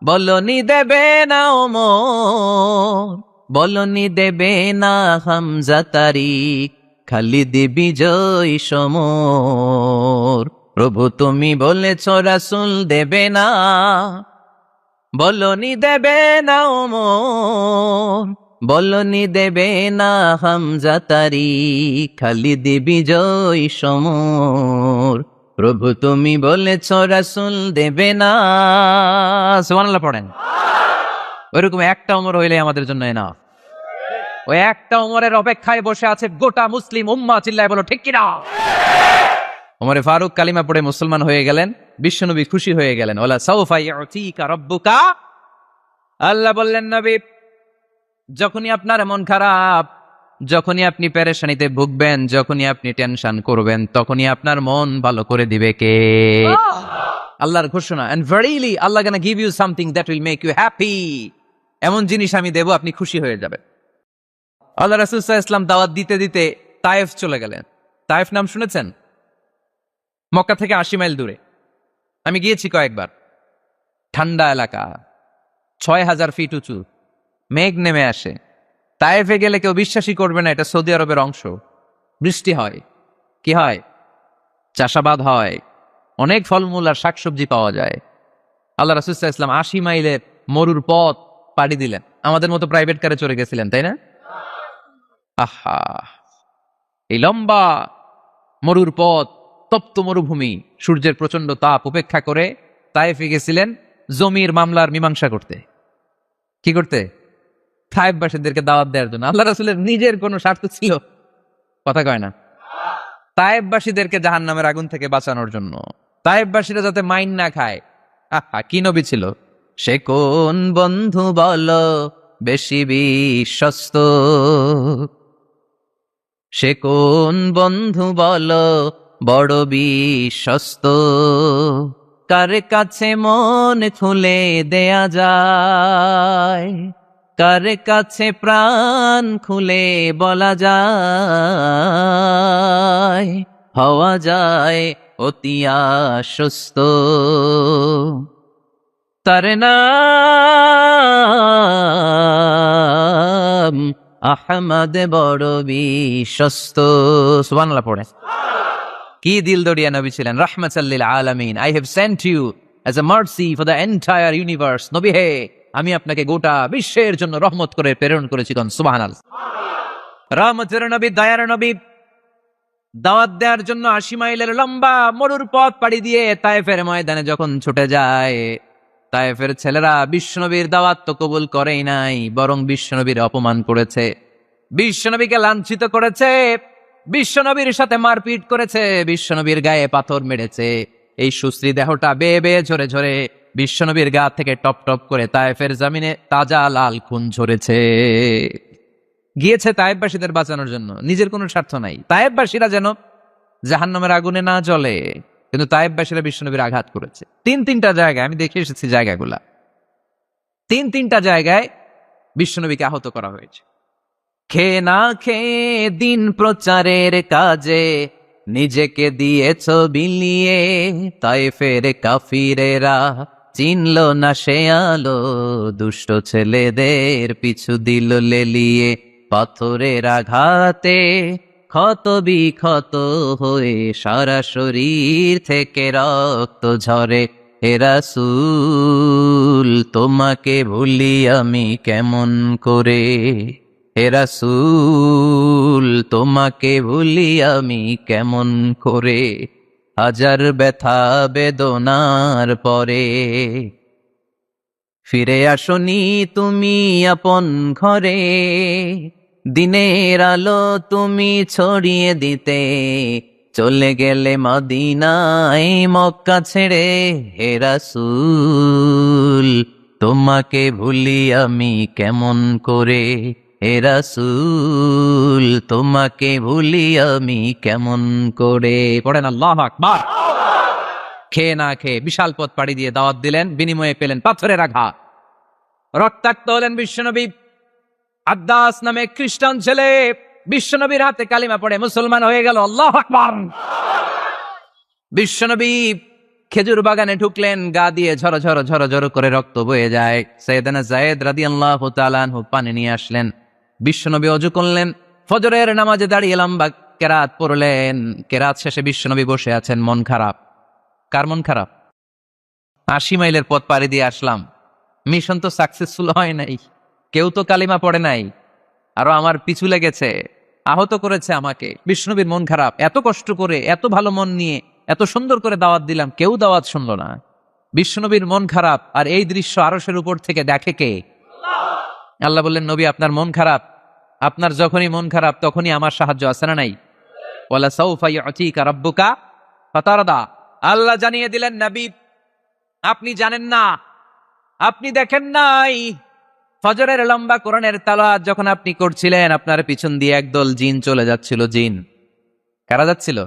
বলনি দেবে না ওমর, বলনি দেবে না হামজা তারিক, খালিদ বিজয় সমর। প্রভু তুমি বলেছ রাসূল দেবে না, বলনি দেবে না ওমর, বলনি দেবে না হামজা তারিক, খালিদ বিজয় সমর। প্রভু তুমি বলেছ রাসূল দেবে না। সুবহানাল্লাহ পড়েন। ওইরকম একটা ওমর হইলে আমাদের জন্য না। ওই একটা ওমরের অপেক্ষায় বসে আছে গোটা মুসলিম উম্মাহ, চিল্লায় বলো ঠিক কিনা? ওমরে ফারুক কালিমা পড়ে মুসলমান হয়ে গেলেন, বিশ্বনবী খুশি হয়ে গেলেন। ওয়ালা সাউফা ইউতিকা রাব্বুকা, আল্লাহ বললেন, নবী, যখনই আপনার মন খারাপ, যখনই আপনি পেরেশানিতে ভুগবেন, যখনই আপনি টেনশন করবেন, তখনই আপনার মন ভালো করে দিবে কে? আল্লাহর ঘোষণা, and verily Allah gonna give you something that will make you happy, এমন জিনিস আমি দেব, আপনি খুশি হয়ে যাবেন। আল্লাহ রাসূল সাল্লাল্লাহু আলাইহি ওয়াসাল্লাম দাওয়াত দিতে দিতে তায়েফ চলে গেলেন। তায়েফ নাম শুনেছেন? মক্কা থেকে 80 মাইল দূরে। আমি গিয়েছি কয়েকবার। ঠান্ডা এলাকা, 6000 ফিট উঁচু, মেঘ নেমে আসে। তায়েফে গেলে কেউ বিশ্বাসই করবে না এটা সৌদি আরবের অংশ। বৃষ্টি হয়, কি হয়? চাষাবাদ হয়, অনেক ফলমূল আর শাকসবজি পাওয়া যায়। আল্লাহ রাসূল সাল্লাল্লাহু আলাইহি ওয়াসাল্লাম 80 মাইলের মরুর পথ পাড়ি দিলেন। আমাদের মতো প্রাইভেট কারে চড়ে গেছিলেন, তাই না? আহা, এই লম্বা মরুর পথ, তপ্ত মরুভূমি, সূর্যের প্রচন্ড তাপ উপেক্ষা করে তায়েফে গেছিলেন জমির মামলার মীমাংসা করতে। কি করতে? তায়েফবাসীদেরকে দাওয়াত দেওয়ার জন্য। আল্লাহ রাসূলের নিজের কোনো স্বার্থ ছিল? কথা কয় না। তায়েফবাসীদেরকে জাহান্নামের আগুন থেকে বাঁচানোর জন্য, তায়েফবাসীরা যাতে মাইন না খায়। আহা, কি নবী ছিল! সে কোন বন্ধু বলো বেশি বিশ্বস্ত, সে কোন বন্ধু বলো বড় বিশ্বস্ত, কার কাছে মন খুলে দেয়া যায়, কার কাছে প্রাণ খুলে বলা যায়, হওয়া যায় অতি আশ্বস্ত। তার নাম আহমদ, বড় বিশ্বস্ত। সুবহানাল্লাহ পড়ে। কি দিলদরিয়া নবী ছিলেন, রাহমাতাল লিল আলামিন। I have sent you as a mercy for the entire universe. নবী হে, আমি আপনাকে গোটা বিশ্বের জন্য রহমত করে প্রেরণ করেছি। সুবহানাল্লাহ। রহমতের নবী, দয়ার নবী, দাওয়াত দেওয়ার জন্য ৮০ মাইলের লম্বা মরুর পথ পাড়ি দিয়ে তায়েফের ময়দানে যখন ছুটে যায়, তায়েফের ছেলেরা বিশ্বনবীর দাওয়াত তো কবুল করেই নাই, বরং বিশ্বনবীর অপমান করেছে, বিশ্বনবীকে লাঞ্ছিত করেছে, বিশ্বনবীর সাথে মারপিট করেছে, বিশ্বনবীর গায়ে পাথর মেরেছে। এই সুশ্রী দেহটা বেয়ে বেয়ে ঝরে ঝরে বিশ্বনবীর গা থেকে টপ টপ করে তায়েফের জমিনে তাজা লাল খুন ঝরেছে। গিয়েছে তায়েফবাসীদের বাঁচানোর জন্য, নিজের কোনো স্বার্থ নাই। তায়েফবাসীরা যেন জাহান্নামের আগুনে না জ্বলে, কিন্তু তায়েফবাসীরা বিশ্বনবীর আঘাত করেছে। তিনটা জায়গায় আমি দেখে এসেছি, জায়গাগুলা তিনটা জায়গায় বিশ্বনবীকে আহত করা হয়েছে। খেয়ে না খেয়ে দিন প্রচারের কাজে নিজেকে দিয়েছ বিলিয়ে, তায়েফের কাফিরেরা চিনল না সে আলো, দুষ্ট ছেলেদের পিছু দিল লেলিয়ে, পাথরের আঘাতে ক্ষত বিক্ষত হয়ে সারা শরীর থেকে রক্ত ঝরে। হে রাসূল, তোমাকে ভুলি আমি কেমন করে, হে রাসূল, তোমাকে ভুলি আমি কেমন করে, হাজার ব্যথা বেদনার পরে। ফিরে আসনি তুমি আপন ঘরে, দিনের আলো তুমি ছড়িয়ে দিতে, চলে গেলে মদিনায় মক্কা ছেড়ে। হে রাসূল, তোমাকে ভুলি আমি কেমন করে, হে রাসূল, তোমাকে ভুলি আমি কেমন করে। পড়েন আল্লাহু আকবার। খেয়ে না খেয়ে বিশাল পথ পাড়ি দিয়ে দাওয়াত দিলেন, বিনিময়ে পেলেন পাথরের আঘাত, রক্তাক্ত হলেন বিশ্বনবী। আদ্দাস নামে খ্রিস্টান ছেলে বিশ্বনবীর হাতে কালিমা পড়ে মুসলমান হয়ে গেল। আল্লাহু আকবার। বিশ্বনবী খেজুর বাগানে ঢুকলেন, গা দিয়ে ঝরো ঝরো ঝরো ঝরো করে রক্ত বয়ে যায়। সাইয়েদনা যায়েদ রাদিয়াল্লাহু তাআলা আনহু পানি নিয়ে আসলেন। বিশ্বনবী ওযু করলেন, ফজরের নামাজে দাঁড়িয়ে লম্বা কেরাত পড়লেন। কেরাত শেষে বিশ্বনবী বসে আছেন, মন খারাপ। কার মন খারাপ? ৮০ মাইলের পথ পাড়ি দিয়ে আসলাম, মিশন তো সাকসেসফুল হয় নাই, কেউ তো কালিমা পড়ে নাই, আরো আমার পিছু লেগেছে, আহত করেছে আমাকে। বিশ্বনবীর মন খারাপ। এত কষ্ট করে, এত ভালো মন নিয়ে, এত সুন্দর করে দাওয়াত দিলাম, কেউ দাওয়াত শুনলো না। বিশ্বনবীর মন খারাপ, আর এই দৃশ্য আরশের উপর থেকে দেখে কে? আল্লাহ বললেন, নবী আপনার মন খারাপ, আপনার যখনই মন খারাপ তখনই আমার সাহায্য আছে না নাই? ওয়ালা সাউফা ইউতিকা রাব্বুকা ফাতারদা। আল্লাহ জানিয়ে দিলেন, নবী আপনি জানেন না, আপনি দেখেন নাই, ফজরের লম্বা কোরআনের তেলাওয়াত যখন আপনি করছিলেন, আপনার পিছন দিয়ে একদল জিন চলে যাচ্ছিল। জিন কারা যাচ্ছিল?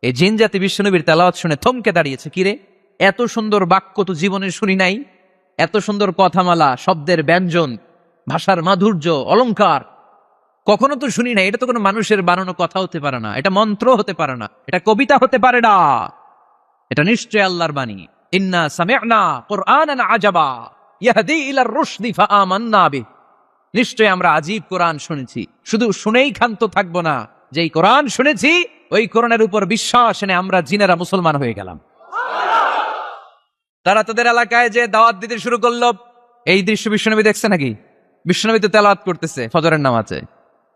এই জিন জাতি বিশ্বনবীর তেলাওয়াত শুনে থমকে দাঁড়িয়েছে। কিরে, এত সুন্দর বাক্য তো জীবনে শুনি নাই, এত সুন্দর কথামালা, শব্দের ব্যঞ্জন, ভাষার মাধুর্য, অলংকার কখনো তো শুনি নাই। এটা তো কোনো মানুষের বানানো কথা হতে পারে না, এটা মন্ত্র হতে পারে না, এটা কবিতা হতে পারে না, এটা নিশ্চয় আল্লাহর বাণী। ইন্না সামি'না কুরআনান আজাবা ইয়াহদি ইলার রুশদি ফাআমান্না বিহি। নিশ্চয় আমরা আজীব কোরআন শুনেছি, শুধু শুনেই ক্ষান্ত থাকবো না, যেই কোরআন শুনেছি ওই কোরআনের উপর বিশ্বাস এনে আমরা জিনেরা মুসলমান হয়ে গেলাম। তারা তাদের এলাকায় যে দাওয়াত দিতে শুরু করলো। এই দৃশ্য বিশ্বনবী দেখছে নাকি? বিশ্বনবী তো তেলাওয়াত করতেছে ফজরের নামাজে।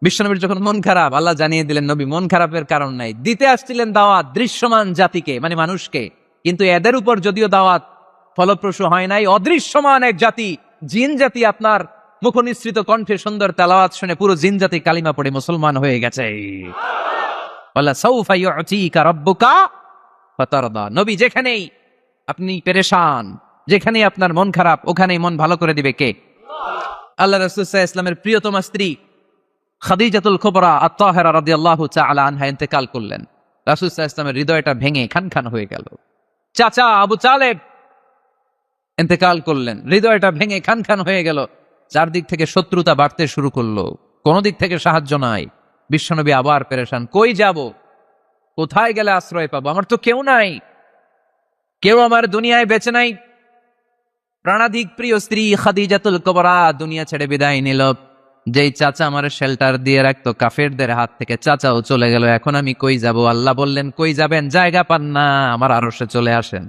বিশ্বনবীর যখন মন খারাপ, আল্লাহ জানিয়ে দিলেন, নবী মন খারাপের কারণ নাই, দিতে আসছিলেন দাওয়াত দৃশ্যমান জাতিকে, মানে মানুষকে, কিন্তু এদের উপর যদিও দাওয়াত ফলপ্রসূ হয় নাই, অদৃশ্যমান এক জাতি, জিন জাতি আপনার মুখনিসৃত কণ্ঠে সুন্দর তেলাওয়াত শুনে পুরো জিন জাতি কালিমা পড়ে মুসলমান হয়ে গেছে। ওয়ালা সাউফা ইউতিকা রাব্বুকা ফাতারদা। নবী যেখানেই আপনি পেরেশান, যেখানেই আপনার মন খারাপ, ওখানেই মন ভালো করে দিবে কে? আল্লাহ রাসূল সাল্লাল্লাহু আলাইহি ওয়াসাল্লামের প্রিয়তমা স্ত্রী খাদিজাতুল কুবরা আত-তাহেরা রাদিয়াল্লাহু তাআলা আনহা ইন্তেকাল করলেন। রাসূল সাল্লাল্লাহু আলাইহি ওয়াসাল্লামের হৃদয়টা ভেঙে খানখান হয়ে গেল। চাচা আবু তালেব ইন্তেকাল করলেন, হৃদয়টা ভেঙে খানখান হয়ে গেল। চারদিক থেকে শত্রুতা বাড়তে শুরু করলো, কোন দিক থেকে সাহায্য নাই। বিশ্বনবী আবার পেরেশান, কই যাব, কোথায় গেলে আশ্রয় পাবো? আমার তো কেউ নাই, কেউ আমার দুনিয়ায় বেঁচে নাই। প্রাণাধিক প্রিয় স্ত্রী খাদিজাতুল কুবরা দুনিয়া ছেড়ে বিদায় নিল। যেই চাচা আমার শেল্টার দিয়ে রাখতো কাফেরদের হাত থেকে, চাচাও চলে গেল। এখন আমি কই যাব? আল্লাহ বললেন, কই যাবেন? জায়গা পান না, আমার আরশে চলে আসেন,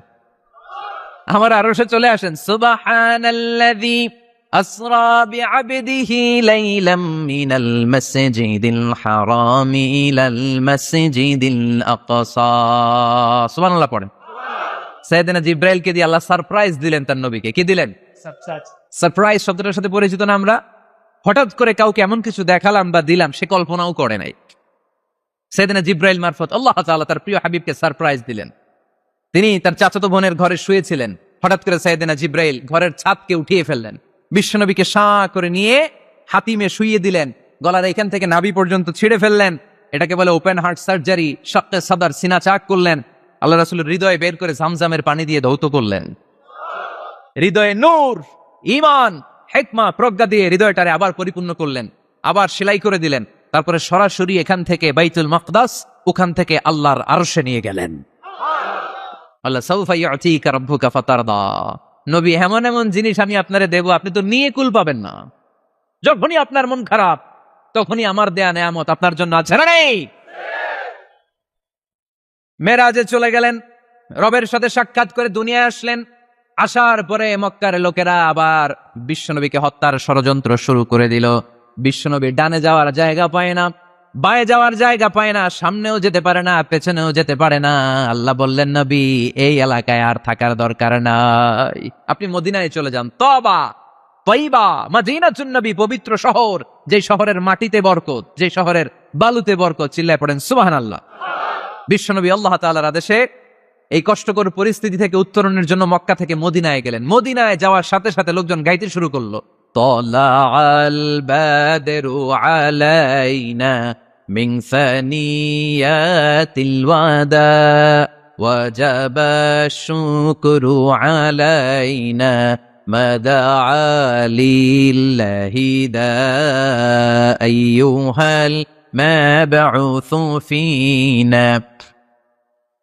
আমার আরশে চলে আসেন। সুবহানাল্লাযী আসরা বিআবদিহি লাইলাম মিনাল মাসজিদিল হারামি ইলাল মাসজিদিল আকসা। সুবহানাল্লাহ পড়েন। সাইয়েদনা জিব্রাইলকে দিয়ে আল্লাহ সারপ্রাইজ দিলেন তার নবীকে। কি দিলেন? সারপ্রাইজ শব্দটার সাথে পরিচিত না আমরা? হঠাৎ করে কাউকে এমন কিছু দেখালাম বা দিলাম সে কল্পনাও করে নাই। সাইয়েদনা জিব্রাইল মারফত আল্লাহ তাআলা তার প্রিয় হাবিবকে সারপ্রাইজ দিলেন। তিনি তার চাচাতো বোনের ঘরে শুয়েছিলেন, হঠাৎ করে সাইয়েদনা জিব্রাইল ঘরের ছাদকে উঠিয়ে ফেললেন, বিশ্বনবীকে শাঁ করে নিয়ে হাতিমে শুইয়ে দিলেন, গলার এখান থেকে নাভি পর্যন্ত ছিঁড়ে ফেললেন। এটাকে বলে ওপেন হার্ট সার্জারি। শাক্কে সাদার, সিনা চাক করলেন। আল্লাহ রাসূলের হৃদয়ে বের করে জামজামের পানি দিয়ে ধৌত করলেন। হৃদয়ে নূর, ঈমান, হিকমা, প্রজ্ঞা দিয়ে হৃদয়টারে আবার পরিপূর্ণ করলেন, আবার সেলাই করে দিলেন। তারপরে সরাসরি এখান থেকে বাইতুল মাকদাস, ওখান থেকে আল্লাহর আরশে নিয়ে গেলেন। আল্লাহ সাউফা ইউতিকা রাব্বুকা ফাতারদা। নবী, এমন এমন জিনিস আমি আপনারে দেব, আপনি তো নিয়ে কুল পাবেন না। যখনই আপনার মন খারাপ, তখনই আমার দেয়া নেয়ামত আপনার জন্য আছে না নেই? মেরাজে চলে গেলেন, রবের সাথে সাক্ষাৎ করে দুনিয়ায় আসলেন। আসার পরে মক্কার লোকেরা আবার বিশ্বনবীকে হত্যার ষড়যন্ত্র শুরু করে দিল। বিশ্বনবী ডানে যাওয়ার জায়গা পায় না, বায়ে যাওয়ার জায়গা পায় না, সামনেও যেতে পারে না, পেছনেও যেতে পারে না। আল্লাহ বললেন, নবী এই এলাকায় আর থাকার দরকার নাই, আপনি মদিনায় চলে যান। তবা তয়বা মদিনাতুন নবী, পবিত্র শহর, যে শহরের মাটিতে বরকত, যে শহরের বালুতে বরকত। চিল্লায় পড়েন সুবহানাল্লাহ। বিশ্বনবী আল্লাহ তাআলার আদেশে এই কষ্টকর পরিস্থিতি থেকে উত্তরণের জন্য মক্কা থেকে মদিনায় গেলেন। মদিনায় যাওয়ার সাথে সাথে লোকজন গাইতে শুরু করলো, তালাআল বাদরু আলাইনা মিন সানিয়াতিল ওয়াদা ওয়াজাবা শুকরু আলাইনা মাদা লিল্লাহি দা আইয়ুহাল মাবউসু ফিনা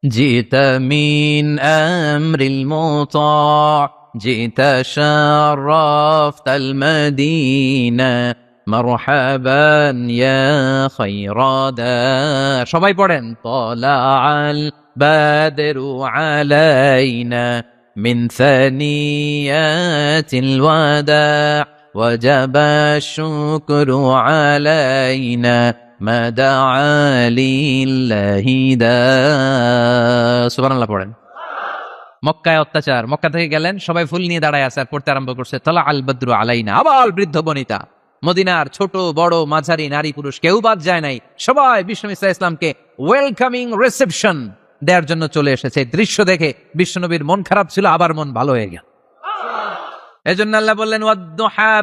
جئت من أمر المطاع جئت شرفت المدينة مرحبا يا خير دار। সবাই পড়েন, طلع البدر علينا من ثنيات الوداع وجب الشكر علينا সুবহানাল্লাহ পড়েন। মক্কায় অত্যাচার, মক্কা থেকে গেলেন, সবাই ফুল নিয়ে দাঁড়ায় আছে আর পড়তে আরম্ভ করছে, তালা আল বদরু আলাইনা। আবার বৃদ্ধ বনিতা, মদিনার ছোট বড় মাঝারি নারী পুরুষ কেউ বাদ যায় নাই, সবাই বিশ্বনবী সাল্লাল্লাহু আলাইহি ওয়াসাল্লামকে ওয়েলকামিং রিসেপশন দেওয়ার জন্য চলে এসেছে। দৃশ্য দেখে বিশ্বনবীর মন খারাপ ছিল, আবার মন ভালো হয়ে গেল। এজন্য আল্লাহ বললেন, ওয়াদ-দুহা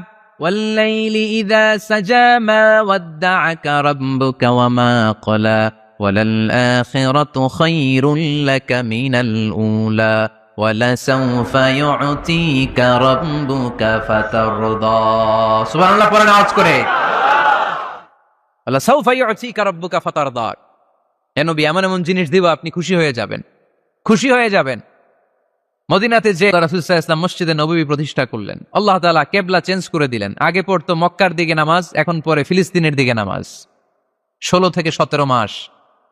والليل إذا سجى ما ودعك ربك وما قلى وللآخرة خير لك من الأولى ولسوف يعطيك ربك فترضى। سبحان الله পড়েন আওয়াজ করে, ولسوف يعطيك ربك فترضى। হে নবী, এমন এমন জিনিস দিব আপনি খুশি হয়ে যাবেন, খুশি হয়ে যাবেন। মদিনাতে যে রাসূল সাল্লাল্লাহু আলাইহি ওয়াসাল্লাম মসজিদে নববী প্রতিষ্ঠা করলেন, আল্লাহ তাআলা কিবলা চেঞ্জ করে দিলেন। আগে পড়তো মক্কার দিকে নামাজ, এখন পড়ে ফিলিস্তিনের দিকে নামাজ। 16 থেকে 17 মাস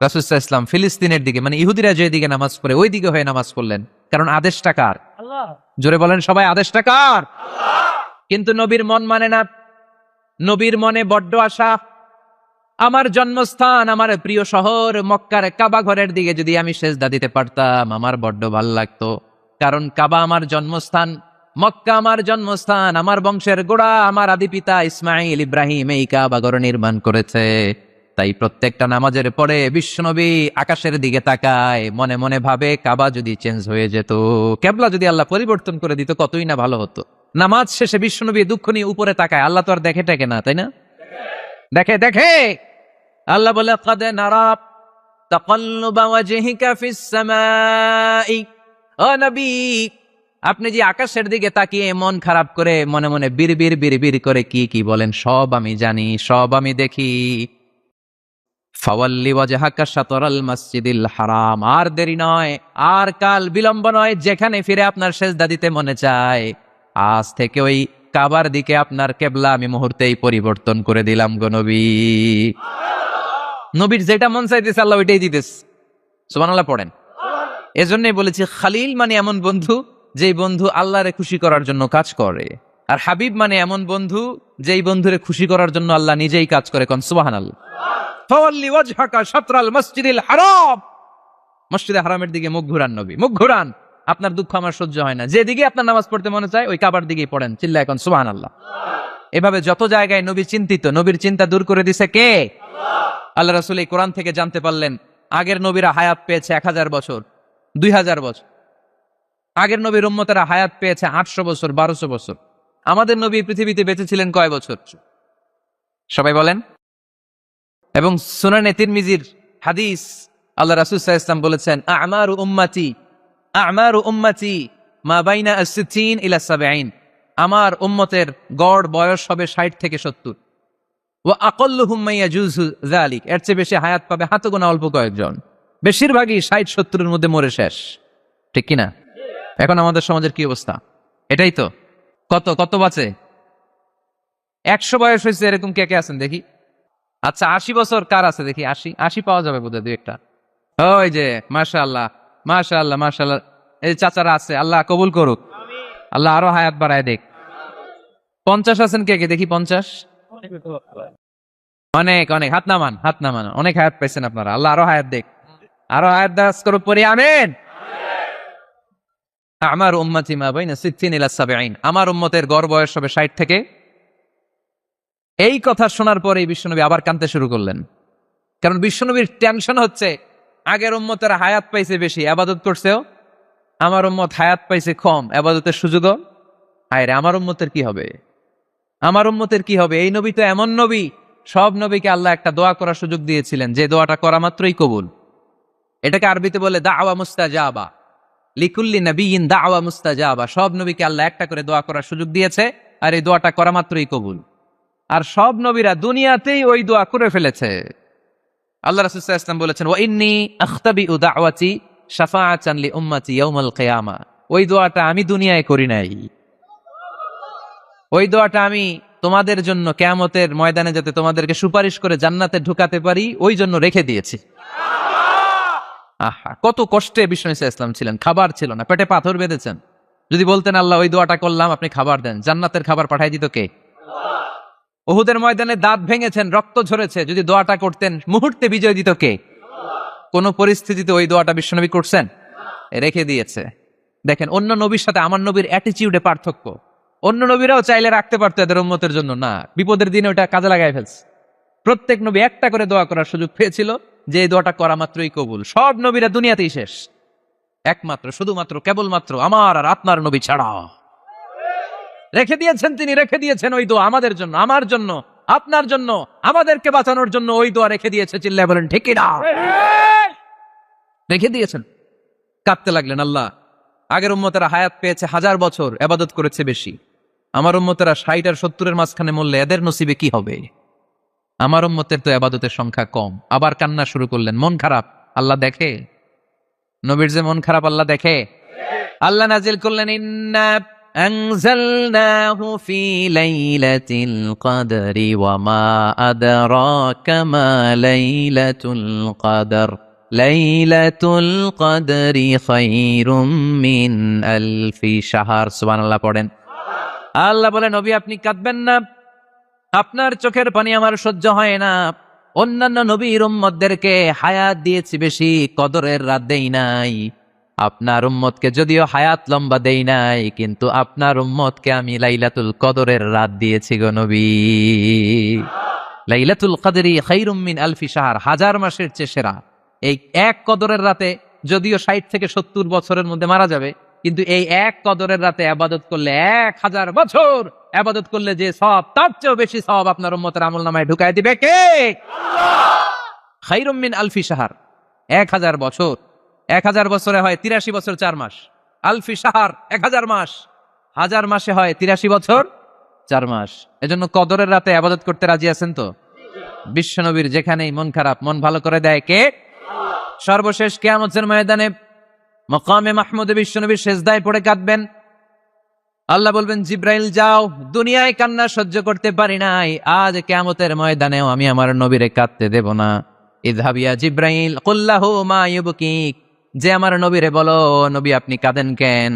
রাসূল সাল্লাল্লাহু আলাইহি ওয়াসাল্লাম ফিলিস্তিনের দিকে, মানে ইহুদিরা যে দিকে নামাজ পড়ে ওই দিকে হয়ে নামাজ পড়লেন। কারণ আদেশটা কার? আল্লাহ। জোরে বলেন সবাই, আদেশটা কার? আল্লাহ। কিন্তু নবীর মন মানে না। নবীর মনে বড্ড আশা, আমার জন্মস্থান, আমার প্রিয় শহর মক্কার কাবা ঘরের দিকে যদি আমি সেজদা দিতে পারতাম আমার বড্ড ভালো লাগতো। কারণ কাবা আমার জন্মস্থান, মক্কা আমার জন্মস্থান, আমার বংশের গোড়া, আমার আদি পিতা ইসমাইল ইব্রাহিম এই কাবা ঘর নির্মাণ করেছে। তাই প্রত্যেকটা নামাজের পরে বিশ্বনবী আকাশের দিকে তাকায়, মনে মনে ভাবে কাবা যদি চেঞ্জ হয়ে যেত, কিবলা যদি আল্লাহ পরিবর্তন করে দিত, কতই না ভালো হতো। নামাজ শেষে বিশ্বনবী দুঃখ নিয়ে উপরে তাকায়, আল্লাহ তো আর দেখে টেকে না, তাই না? দেখে দেখে। আল্লাহ বলে, কাদ নারা তাকাল্লুবা ওয়াজহিকা ফিস সামাই। ও নবী, আপনি যে আকাশের দিকে তাকিয়ে মন খারাপ করে মনে মনে বিড়বিড় বিড়বিড় করে কি কি বলেন, সব আমি জানি, সব আমি দেখি। ফাওয়াল্লি ওয়াজহাকা শাতরাল মাসজিদিল হারাম। আর দেরি নয়, আর কাল বিলম্ব নয়, যেখানে ফিরে আপনার সেজদা দিতে মনে চায় আজ থেকে ওই কাবার দিকে আপনার কেবলা আমি মুহূর্তেই পরিবর্তন করে দিলাম গো নবী। নবীর যেটা মন চাইতেছে আল্লাহ ওইটাই দিতেছে। সুবহানাল্লাহ পড়েন। এজন্যই বলেছি খালিল মানে এমন বন্ধু যেই বন্ধু আল্লাহরে খুশি করার জন্য কাজ করে, আর হাবিব মানে এমন বন্ধু যেই বন্ধুরে খুশি করার জন্য আল্লাহ নিজেই কাজ করে। কোন সুবহানাল্লাহ। ফাওয়াল্লি ওয়াজহাকা শাতরাল মসজিদিল হারাম, মসজিদে হারামের দিকে মুখ ঘুরান নবী, মুখ ঘুরান। আপনার দুঃখ আমার সহ্য হয় না, যেদিকে আপনার নামাজ পড়তে মনে চায় ওই কাবার দিকেই পড়েন, চিল্লায় এখন সুবহানাল্লাহ। এভাবে যত জায়গায় নবী চিন্তিত, নবীর চিন্তা দূর করে দিছে কে? আল্লাহ রাসূল এই কোরআন থেকে জানতে পারলেন আগের নবীরা হায়াত পেয়েছে 1000 বছর, 2000 বছর। আগের নবীর উম্মতেরা হায়াত পেয়েছে 800 বছর, 1200 বছর। আমাদের নবী পৃথিবীতে বেঁচে ছিলেন কয় বছর? সবাই বলেন। এবং সুনানে তিরমিজির হাদিস, আল্লাহ রাসূল সাল্লাল্লাহু আলাইহি ওয়াসাল্লাম বলেছেন, আমারু উম্মতি মা বাইনা আস-সিত্তিন ইলা 70। আমার উম্মতের গড় বয়স হবে 60 থেকে 70। ওয়া আকাল্লুহুম মা ইয়াজুজু যালিক, এর চেয়ে বেশি হায়াত পাবে হাতে গোনা অল্প কয়েকজন। বেশিরভাগই 60-70 এর মধ্যে মরে শেষ, ঠিক কি না? এখন আমাদের সমাজের কি অবস্থা? এটাই তো। কত কত বাঁচে? 100 বয়স হয়েছে এরকম কে কে আছেন দেখি? আচ্ছা 80 বছর কার আছে দেখি? 80 পাওয়া যাবে বোধহয় দুই একটা। ওই যে মাশাআল্লাহ মাশাআল্লাহ মাশাআল্লাহ, এই চাচারা আছে, আল্লাহ কবুল করুক, আল্লাহ আরো হায়াত বাড়ায় দেখ। 50 আছেন কে কে দেখি? 50 অনেক অনেক, হাত নামান হাত নামান, অনেক হায়াত পাইছেন আপনারা, আল্লাহ আরো হায়াত দেখ, আরো হায়াত দাস করুক পরি, আমিন। আমার উম্মতি মা বাইনা 60 ইলা 70, আমার উম্মতের গড় বয়স হবে 60 থেকে। এই কথা শোনার পরে বিশ্বনবী আবার কাঁদতে শুরু করলেন, কারণ বিশ্বনবীর টেনশন হচ্ছে আগের উম্মতের হায়াত পাইছে বেশি, ইবাদত করছেও, আমার উম্মত হায়াত পাইছে কম, ইবাদতের সুযোগও। হায় রে, আমার উম্মতের কি হবে? আমার উম্মতের কি হবে? এই নবী তো এমন নবী, সব নবীকে আল্লাহ একটা দোয়া করার সুযোগ দিয়েছিলেন, যে দোয়াটা করা মাত্রই কবুল। এটাকে আরবিতে বলে দাওয়া মুস্তাজাবা, লিকুল্লি নবিয়িন দাওয়া মুস্তাজাবা। সব নবীকে আল্লাহ একটা করে দোয়া করার সুযোগ দিয়েছে, আর এই দোয়াটা করা মাত্রই কবুল। আর সব নবীরা দুনিয়াতেই ওই দোয়া করে ফেলেছে। আল্লাহ রাসূল সাল্লাল্লাহু আলাইহি ওয়াসাল্লাম বলেছেন, ওয়া ইন্নী আখতাবিউ দাওয়াতি শাফাআতান লি উম্মতি ইয়াউমাল কিয়ামা। ওই দোয়াটা আমি দুনিয়ায় করি নাই, ওই দোয়াটা আমি তোমাদের জন্য কিয়ামতের ময়দানে যাতে তোমাদেরকে সুপারিশ করে জান্নাতে ঢুকাতে পারি, ওই জন্য রেখে দিয়েছি। আহা, কত কষ্টে বিষ্ণু সাল্লাল্লাহু আলাইহি ওয়াসাল্লাম ছিলেন, খাবার ছিল না, পেটে পাথর বেঁধেছেন। যদি বলতেন আল্লাহ ওই দোয়াটা করলাম, আপনি খাবার দেন, জান্নাতের খাবার পাঠাই দিত কে? উহুদের ময়দানে দাঁত ভেঙেছেন, রক্ত ঝরেছে, যদি দোয়াটা করতেন মুহূর্তে বিজয় দিত কে? কোন পরিস্থিতিতে ওই দোয়াটা বিশ্বনবী করছেন? রেখে দিয়েছে। দেখেন, অন্য নবীর সাথে আমার নবীর অ্যাটিটিউডে পার্থক্য। অন্য নবীরাও চাইলে রাখতে পারতো এদের উম্মতের জন্য, না, বিপদের দিনে ওটা কাজে লাগাই ফেলছে। প্রত্যেক নবী একটা করে দোয়া করার সুযোগ পেয়েছিল, যে এই দোয়াটা করা মাত্রই কবুল। সব নবীরা দুনিয়াতেই শেষ, একমাত্র শুধুমাত্র কেবলমাত্র আমার আর আপনার নবী ছাড়া রেখে দিয়েছেন তিনি, রেখে দিয়েছেন ওই দোয়া আমাদের জন্য, আমার জন্য, আপনার জন্য, আমাদেরকে বাঁচানোর জন্য ওই দোয়া রেখে দিয়েছে। চিল্লায় বলেন ঠিক কি না? রেখে দিয়েছেন। কাঁদতে লাগলেন, আল্লাহ আগের উম্মতেরা হায়াত পেয়েছে 1000 বছর, ইবাদত করেছে বেশি, আমার উম্মতেরা 60 আর 70 মাঝখানে মরলে এদের নসিবে কি হবে? আমার উম্মতের তো ইবাদতের সংখ্যা কম। আবার কান্না শুরু করলেন, মন খারাপ আল্লাহ দেখে, নবীর যে মন খারাপ আল্লাহ দেখে। আল্লাহ নাজিল করলেন, ইন্না আনজালনাহু ফি লাইলাতিল কদরি ওয়া মা আদরাকা মা লাইলাতুল কদর লাইলাতুল কদরি খায়রুম মিন আলফি শাহর। সুবহানাল্লাহ পড়েন। আল্লাহ বলেন, নবী আপনি কাঁদবেন না, আপনার চোখের পানি আমার সহ্য হয় না। অন্যান্য নবীর উম্মতদেরকে হায়াত দিয়েছি বেশি, কদরের রাত দেই নাই। আপনার উম্মতকে যদিও হায়াত লম্বা দেই নাই, কিন্তু আপনার উম্মতকে আমি লাইলাতুল কদরের রাত দিয়েছি গো নবী। লাইলাতুল কদরি খায়রুম মিন আলফি শাহর, 1000 মাসের চেয়ে সেরা। এই এক কদরের রাতে যদিও 60 থেকে 70 বছরের মধ্যে মারা যাবে, কিন্তু এই এক কদরের রাতে ইবাদত করলে 1000 বছর ইবাদত করলে যে সওয়াব, তার চেয়েও বেশি সওয়াব আপনার উম্মতের আমলনামায় ঢুকায় দিবে কে? আল্লাহ। খায়রুম মিন আলফি শাহর, 1000 বছর। 1000 বছরে হয় 83 বছর 4 মাস। আলফি শাহর 1000 মাস, 1000 মাসে হয় 83 বছর 4 মাস। এজন্য কদরের রাতে ইবাদত করতে রাজি আছেন তো? বিশ্বনবীর যেখানেই মন খারাপ, মন ভালো করে দেয় কে? সর্বশেষ কিয়ামতের ময়দানে মাকামে মাহমুদে বিশ্বনবী সেজদায় পড়ে কাঁদবেন। আল্লাহ বলবেন জিব্রাইল যাও, দুনিয়ায় কান্না সহ্য করতে পারি নাই, আজ কিয়ামতের ময়দানেও আমি আমার নবীরে কাঁদতে দেব না। ইযহাবিয়া জিব্রাইল কুল্লাহু মা ইউবকিক, যে আমার নবীরে বলো নবী আপনি কাঁদেন কেন?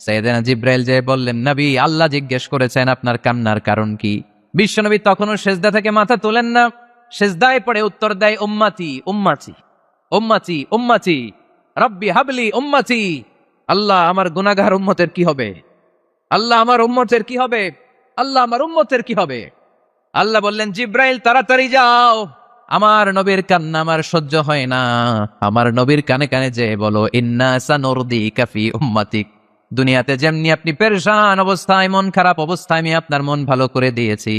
সাইয়েদনা জিব্রাইল যে বললেন নবী আল্লাহ জিজ্ঞেস করেছেন আপনার কান্নার কারণ কি। বিশ্বনবী তখনও সেজদা থেকে মাথা তোলেন না, সেজদায় পড়ে উত্তর দেয় উম্মতি উম্মতি উম্মতি উম্মতি রব্বি হাবলি উম্মতি। আল্লাহ আমার গুনাহগার উম্মতের কি হবে, আল্লাহ আমার উম্মতের কি হবে, আল্লাহ আমার উম্মতের কি হবে। আল্লাহ বললেন জিব্রাইল তাড়াতাড়ি যাও, আমার নবীর কান্না আমার সহ্য হয় না, আমার নবীর কানে কানে যে বলো ইন্না সানুরদিকা ফি উম্মাতিক, দুনিয়াতে যেমনি আপনি পেরেশান অবস্থায় মন খারাপ অবস্থায় আমি আপনার মন ভালো করে দিয়েছি,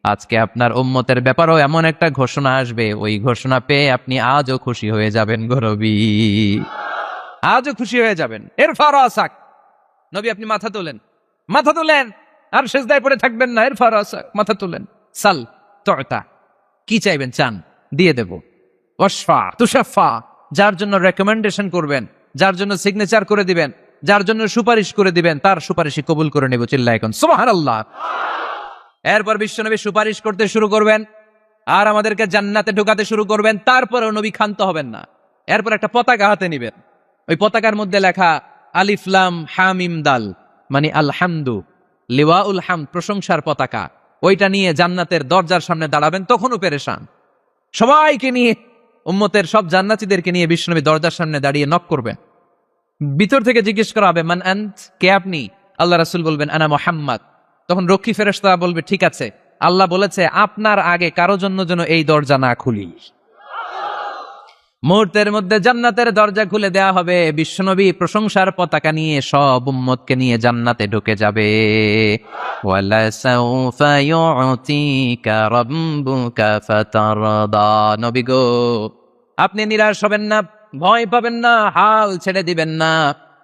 আজকে আপনার উম্মতের ব্যাপারেও এমন একটা ঘোষণা আসবে, ওই ঘোষণা পেয়ে আপনি আজও খুশি হয়ে যাবেন গরবি, আজও খুশি হয়ে যাবেন। এর ফারাসাক নবী আপনি মাথা তোলেন, মাথা তোলেন, আর সেজদায় পড়ে থাকবেন না। এর ফারাসাক মাথা তোলেন, সাল তুতা, কি চাইবেন চান দিয়ে দেব। ওয়াশফা তুশাফা, যার জন্য রেকমেন্ডেশন করবেন, যার জন্য সিগনেচার করে দিবেন, যার জন্য সুপারিশ করে দিবেন, তার সুপারিশই কবুল করে নেব। চিল্লায় এখন সুবহানাল্লাহ। এরপর বিশ্বনবী সুপারিশ করতে শুরু করবেন আর আমাদেরকে জান্নাতে ঢোকাতে শুরু করবেন। তারপরেও নবী ক্ষান্ত হবেন না। এরপর একটা পতাকা হাতে নিবেন, ওই পতাকার মধ্যে লেখা আলিফ লাম হা মিম দাল, মানে আলহামদু, লিওয়াউল হামদ, প্রশংসার পতাকা। ওইটা নিয়ে জান্নাতের দরজার সামনে দাঁড়াবেন, তখনও পেরেশান। সবাইকে নিয়ে, উম্মতের সব জান্নাতীদেরকে নিয়ে বিশ্বনবী দরজার সামনে দাঁড়িয়ে নক করবেন। ভিতর থেকে জিজ্ঞেস করা হবে মান আন্ত, কে আপনি? আল্লাহ রাসূল বলবেন আনা মুহাম্মদ। তখন রক্ষী ফেরেশতা বলবে ঠিক আছে, আল্লাহ বলেছে আপনার আগে কারো জন্য যেন এই দরজা না খুলি। মুহূর্তের মধ্যে জান্নাতের দরজা খুলে দেয়া হবে, বিশ্বনবী প্রশংসার পতাকা নিয়ে সব উম্মতকে নিয়ে জান্নাতে ঢুকে যাবে। ওয়ালা সাউফা ইউতিকা রাব্বুকা ফাতারদা, নবী গো আপনি নিরাশ হবেন না, ভয় পাবেন না, হাল ছেড়ে দিবেন না,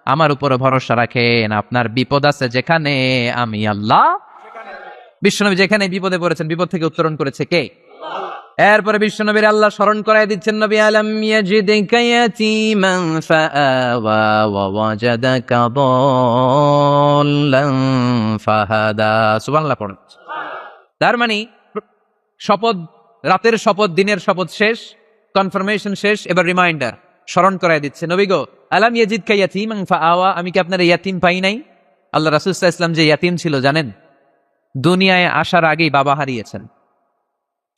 আমার উপরে ভরসা রাখেন। আপনার বিপদ আছে যেখানে, আমি আল্লাহ। বিশ্বনবী যেখানে বিপদে পড়েছেন, বিপদ থেকে উত্তরণ করেছে কে? এরপরে বিশ্বনবীর আল্লাহ স্মরণ করায় দিচ্ছেন, নবী আলাম ইয়াজিদিকা ইয়াতীমান ফাআওয়া ওয়া ওয়াজাদাকা দাল্লান ফাহাদা। সুবহানাল্লাহ পড়ুন। তার মানে শপথ, রাতের শপথ, দিনের শপথ শেষ, কনফার্মেশন শেষ, এবার রিমাইন্ডার, স্মরণ করায় দিচ্ছে নবী গো আলাম ইয়াজিদকা ইয়াতীমান ফাআওয়া, আমি কি আপনার ইয়াতীম পাই নাই? আল্লাহ রাসূল সাল্লাল্লাহু আলাইহি ওয়াসাল্লাম যে ইয়াতীম ছিল জানেন? দুনিয়ায় আসার আগেই বাবা হারিয়েছেন,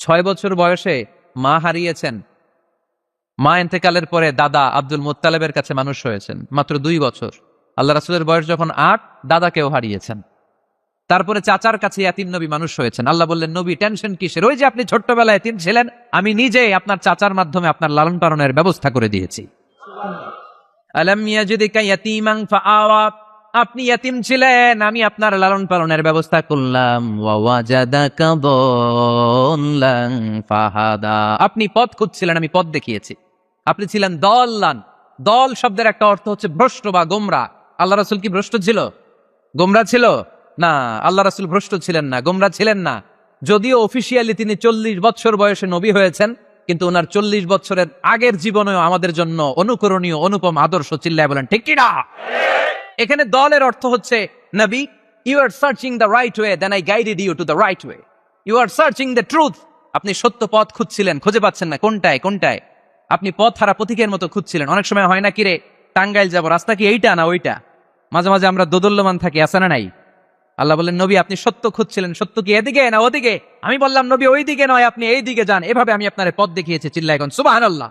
6 বছর বয়সে মা হারিয়েছেন, মা ইন্তেকালের পরে দাদা আব্দুল মুত্তালিবের কাছে মানুষ হয়েছেন মাত্র 2 বছর। আল্লাহ রাসূলের বয়স যখন 8, দাদাকেও হারিয়েছেন। তারপরে চাচার কাছে ইয়াতীম নবী মানুষ হয়েছেন। আল্লাহ বললেন নবী টেনশন কিসের, ওই যে আপনি ছোট্টবেলায় ইয়াতীম ছিলেন, আমি নিজে আপনার চাচার মাধ্যমে আপনার লালন পালনের ব্যবস্থা করে দিয়েছি। আলাম ইয়াজিদিকা ইয়াতীমান ফাআওয়া, আপনি ইয়াতীম ছিলেন, আমি আপনার লালন পালনের ব্যবস্থা করলাম। ওয়া ওয়াজাদাকা দাল্লান ফাহাদা, আপনি পথ খুঁজছিলেন, আমি পথ দেখিয়েছি। আপনি ছিলেন দল্লান, দল শব্দের একটা অর্থ হচ্ছে ভ্রষ্ট বা গোমরা। আল্লাহ রাসূল কি ভ্রষ্ট ছিল, গোমরা ছিল? না, আল্লাহ রাসূল ভ্রষ্ট ছিলেন না, গোমরা ছিলেন না। যদিও অফিসিয়ালি তিনি 40 বছর বয়সে নবী হয়েছেন, কিন্তু ওনার 40 বছরের আগের জীবনেও আমাদের জন্য অনুকরণীয় অনুপম আদর্শ। চিল্লায় বলেন ঠিক কি না? এখানে দলের অর্থ হচ্ছে নবী, you are searching the right way, then I guided you to the right way. You are searching the truth, আপনি সত্য পথ খুঁজছিলেন, খুঁজে পাচ্ছেন না, কোনটায় কোনটায়, আপনি পথ হারা পথিকের মতো খুঁজছিলেন। অনেক সময় হয় না কিরে, টাঙ্গাইল যাব, রাস্তা কি এইটা না ওইটা? মাঝে মাঝে আমরা দোদুল্যমান থাকি, আছে না নাই? আল্লাহ বললেন নবী আপনি সত্য খুঁজছিলেন, সত্য কি এদিকে না ওদিকে? আমি বললাম নবী ওই দিকে নয়, আপনি এই দিকে যান, এভাবে আমি আপনার পথ দেখিয়েছি। চিল্লায় এখন সুবহানাল্লাহ।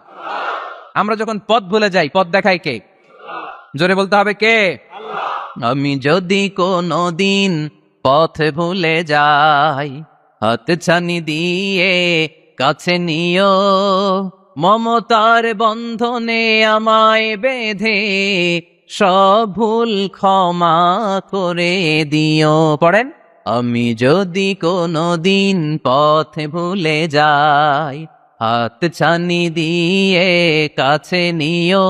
আমরা যখন পথ ভুলে যাই, পথ দেখায় কে? জোরে বলতে হবে কে? আমি যদি কোনো দিন পথ ভুলে যাই, হাত ছানি দিয়ে কাছে নিও, মমতার বন্ধনে আমায় বেঁধে সব ভুল ক্ষমা করে দিও। পড়েন, আমি যদি কোনো দিন পথ ভুলে যাই, হাত ছানি দিয়ে কাছে নিও,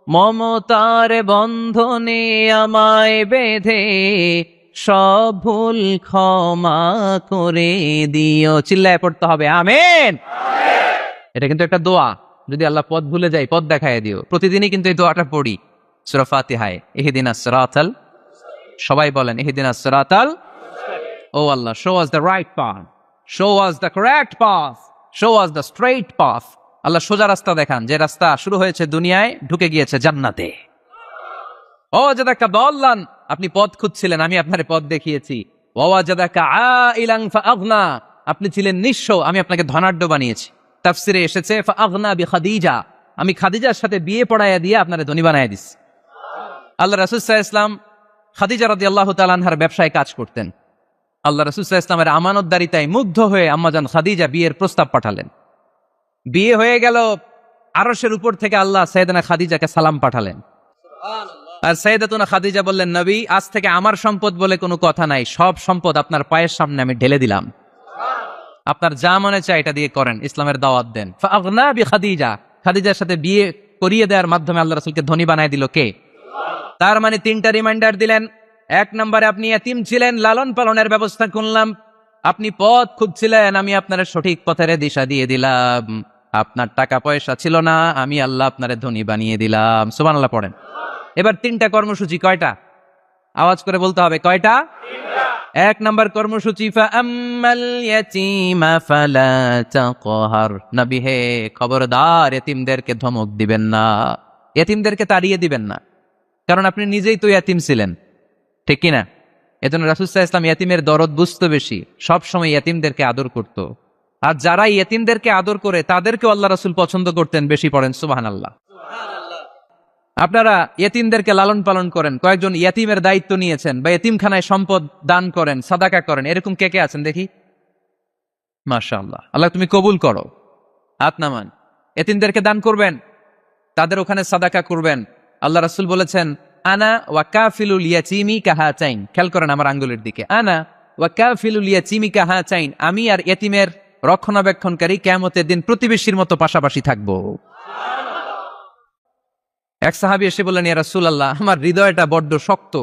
মমতার বন্ধনে আমায় বেঁধে সব ভুল ক্ষমা করে দিও। চিল্লায় পড়তে হবে আমিন। এটা কিন্তু একটা দোয়া, যদি আল্লাহ পথ ভুলে যাই পথ দেখায় দিও। প্রতিদিনই কিন্তু এই দোয়াটা পড়ি সূরা ফাতিহায়, ইহদিনাস সিরাতাল সবাই বলেন ইহদিনাস সিরাতাল, ও আল্লাহ, show us the right path, show us the correct path, show us the straight path. আল্লাহ সোজা রাস্তা দেখান, যে রাস্তা শুরু হয়েছে দুনিয়ায় ঢুকে গিয়েছে জান্নাতে। ওয়াজাদাকা দাল্লান, আপনি পথ খুঁজছিলেন, আমি আপনারে পথ দেখিয়েছি। ওয়াজাদাকা আইলান ফাআগনা, আপনি ছিলেন নিঃস্ব, আমি আপনাকে ধনাঢ্য বানিয়েছি। তাফসিরে এসেছে ফাআগনা বিখাদিজা, আমি খাদিজার সাথে বিয়ে পড়াইয়া দিয়ে আপনারে ধনী বানাইয়া দিছি। আল্লাহ রাসূল সাল্লাল্লাহু আলাইহি ওয়াসাল্লাম খাদিজা রাদিয়াল্লাহু তাআলা আনহার ব্যবসায় কাজ করতেন। আল্লাহ রাসূল সাল্লাল্লাহু আলাইহি ওয়াসাল্লামের আমানতদারিতায় মুগ্ধ হয়ে আম্মাজান খাদিজা বিয়ের প্রস্তাব পাঠালেন। বিয়ে হয়ে গেল, আরশের উপর থেকে আল্লাহ সাইয়েদানা খাদিজাকে সালাম পাঠালেন। আর সাইয়েদাতুনা খাদিজা বললেন, নবী, আজ থেকে আমার সম্পদ বলে কোনো কথা নাই, সব সম্পদ আপনার পায়ের সামনে আমি ঢেলে দিলাম, আপনার যা মনে চায় এটা দিয়ে করেন, ইসলামের দাওয়াত দেন। ফাআগনা বিখাদিজা, খাদিজার সাথে বিয়ে করিয়ে দেওয়ার মাধ্যমে আল্লাহ রাসূলকে ধনী বানায় দিল কে? তার মানে তিনটা রিমাইন্ডার দিলেন। এক নম্বরে আপনি এতিম ছিলেন, লালন পালনের ব্যবস্থা করলাম। আপনি পথ খুঁজছিলেন, আমি আপনার সঠিক পথের দিশা দিয়ে দিলাম। আপনার টাকা পয়সা ছিল না, আমি আল্লাহ আপনারে ধনী বানিয়ে দিলাম। সুবহানাল্লাহ পড়েন। এবার তিনটা কর্মসূচি, কয়টা? আওয়াজ করে বলতে হবে, কয়টা? এক নম্বর কর্মসূচি, ফাআম্মাল ইয়াতীমা ফালা তাকহার, নবী হে খবরদার, এতিমদেরকে ধমক দিবেন না, এতিমদেরকে তাড়িয়ে দিবেন না, কারণ আপনি নিজেই তো ইয়াতিম ছিলেন, ঠিক কিনা? এজন্য রাসূল সাল্লাল্লাহু আলাইহি ওয়াসাল্লাম ইয়াতিমের দরদ বুঝতো বেশি, সব সময় ইয়াতিমদেরকে আদর করত। আর যারা ইয়াতিমদেরকে আদর করে তাদেরকেও আল্লাহ রাসূল পছন্দ করতেন বেশি। পড়েন সুবহানাল্লাহ। আপনারা ইয়াতিমদেরকে লালন পালন করেন, কয়েকজন ইয়াতিমের দায়িত্ব নিয়েছেন, বা ইয়াতিমখানায় সম্পদ দান করেন, সাদাকা করেন, এরকম কে কে আছেন দেখি? মাশাআল্লাহ, আল্লাহ তুমি কবুল করো। হাত নামান। ইয়াতিমদেরকে দান করবেন, তাদের ওখানে সাদাকা করবেন। আল্লাহ রাসূল বলেছেন, আনা ওয়া কাফিলুল ইয়াতীমি কাহাতাইন। খেয়াল করেন আমার আঙ্গুলের দিকে, আনা ওয়া কাফিলুল ইয়াতীমি কাহাতাইন, আমি আর ইয়াতিমের রক্ষণাবেক্ষণকারী কিয়ামতের দিন প্রতিবেশীর মতো পাশাপাশি থাকবো। এক সাহাবী এসে বললেন, ইয়া রাসূলুল্লাহ, আমার হৃদয়টা বড্ড শক্ত,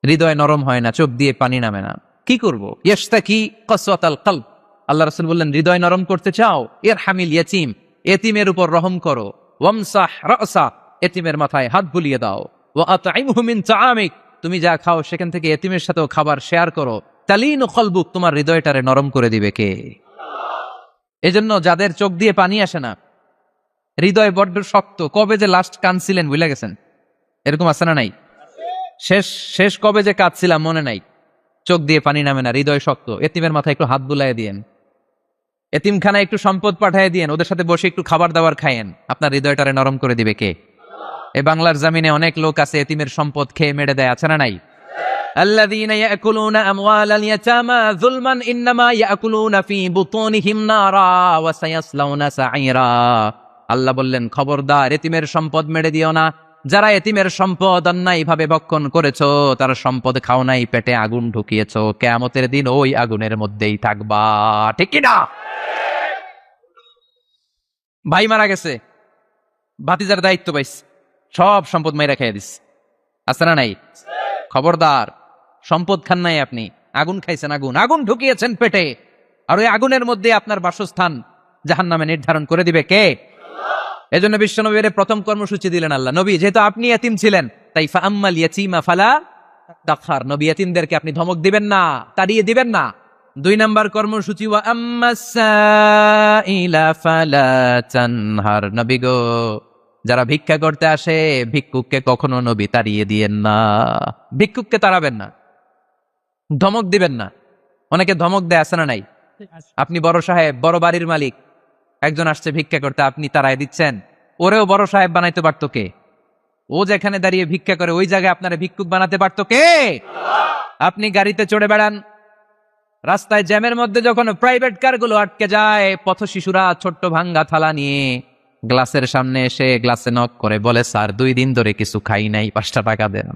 হৃদয় নরম হয় না, চোখ দিয়ে পানি নামে না, কি করব? ইয়াশতাকি কসওয়াতাল কলব। আল্লাহ রাসূল বললেন, হৃদয় নরম করতে চাও? ইরহামিল ইয়াতীম, এতিমের উপর রহম করো। ওয়ামসাহ রাসা, এতিমের মাথায় হাত বুলিয়ে দাও। ওয়া আতইমহু মিন তাআমিক, তুমি যা খাও সেখান থেকে এতিমের সাথেও খাবার শেয়ার করো। তালিনু কলবুক, তোমার হৃদয়টারে নরম করে দিবে কে? এজন্য যাদের চোখ দিয়ে পানি আসে না, হৃদয় বড্ড শক্ত, কবে যে লাস্ট কাঁদছিলেন ভুলে গেছেন, এরকম আছে না নাই? শেষ কবে যে কাঁদছিলাম মনে নাই, চোখ দিয়ে পানি নামে না, হৃদয় শক্ত। এতিমের মাথায় একটু হাত বুলাইয়ে দিয়েন, এতিমখানায় একটু সম্পদ পাঠিয়ে দিয়েন, ওদের সাথে বসে একটু খাবার দাবার খায়েন, আপনার হৃদয়টারে নরম করে দিবে কে? এই বাংলার জমিনে অনেক লোক আছে এতিমের সম্পদ খেয়ে মেরে দেয়, আছে না নাই? আল্লাযীনা ইয়াকুলুনা আমওয়ালাল ইয়াতামা যুলমান ইন্নামা ইয়াকুলুনা ফী বুতুনিহিম নারা ওয়া সায়াসলাউনা সাঈরা। আল্লাহ বললেন, খবরদার, এতিমের সম্পদ মেরে দিও না। যারা এতিমের সম্পদ অন্যায়ভাবে ভক্ষণ করেছো, তার সম্পদ খাও নাই, পেটে আগুন ঢুকিয়েছো, কিয়ামতের দিন ওই আগুনের মধ্যেই থাকবা, ঠিক কি না? ভাই মারা গেছে, ভাতিজার দায়িত্ব পাইছে, সব সম্পদ মাইরা খেয়ে দিস, আছে না নাই? খবরদার, সম্পদ খান নাই আপনি, আগুন খাইছেন, আগুন ঢুকিয়েছেন পেটে, আর ওই আগুনের মধ্যে আপনার বাসস্থান জাহান্নামে নির্ধারণ করে দিবে কে? এজন্য বিশ্বনবীর প্রথম কর্মসূচি দিলেন আল্লাহ। নবী, যেহেতু আপনি ইয়াতিম ছিলেন, তাই ফাআম্মাল ইয়াতীমা ফালা তাকহার, নবী ইয়াতিমদেরকে আপনি ধমক দিবেন না, তাড়িয়ে দিবেন না। দুই নাম্বার কর্মসূচি, ওয়া আম্মাস সাইলা ফালা তানহার, নবী গো, যারা ভিক্ষা করতে আসে ভিক্ষুককে কখনো নবী তাড়িয়ে দিয়েন না, ভিক্ষুককে তাড়াবেন না, ধমক দিবেন না। অনেকে ধমক দেয়, আছে না নাই? আপনি বড় সাহেব, বড় বাড়ির মালিক, একজন আসছে ভিক্ষা করতে, আপনি তাড়ায় দিচ্ছেন, ওরেও বড় সাহেব বানাইতে পারতো কে? ও যেখানে দাঁড়িয়ে ভিক্ষা করে ওই জায়গায় আপনারা ভিক্ষুক বানাতে পারতো কে? আপনি গাড়িতে চড়ে বেড়ান, রাস্তায় জ্যামের মধ্যে যখন প্রাইভেট কারগুলো আটকে যায়, পথ শিশুরা ছোট্ট ভাঙ্গা থালা নিয়ে গ্লাসের সামনে এসে গ্লাসে নক করে বলে, স্যার 2 দিন ধরে কিছু খাই নাই, 5টা টাকা দেন,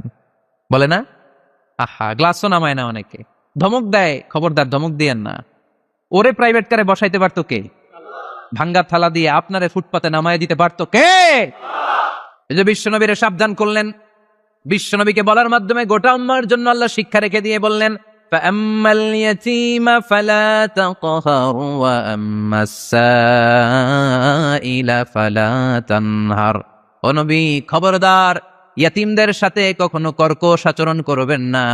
বলে না? আহা, গ্লাসও নামায় না, অনেকে ধমক দেয়, খবরদার ধমক দিয়েন না। ওরে প্রাইভেট কারে বসাইতে পারতো কে? ভাঙ্গা থালা দিয়ে আপনারে ফুটপাতে নামায় দিতে পারতো কে? এই যে বিশ্বনবীরে সাবধান করলেন, বিশ্বনবীকে বলার মাধ্যমে গোটা উম্মার জন্য আল্লাহ শিক্ষা রেখে দিয়ে বললেন, ফাআম্মাল ইয়াতীমা ফালা তাকহার ওয়া আম্মাস সাইলা ফালা তানহার। ও নবী, খবরদার, ইয়াতিমদের সাথে কখনো কর্কশ আচরণ করবেন না।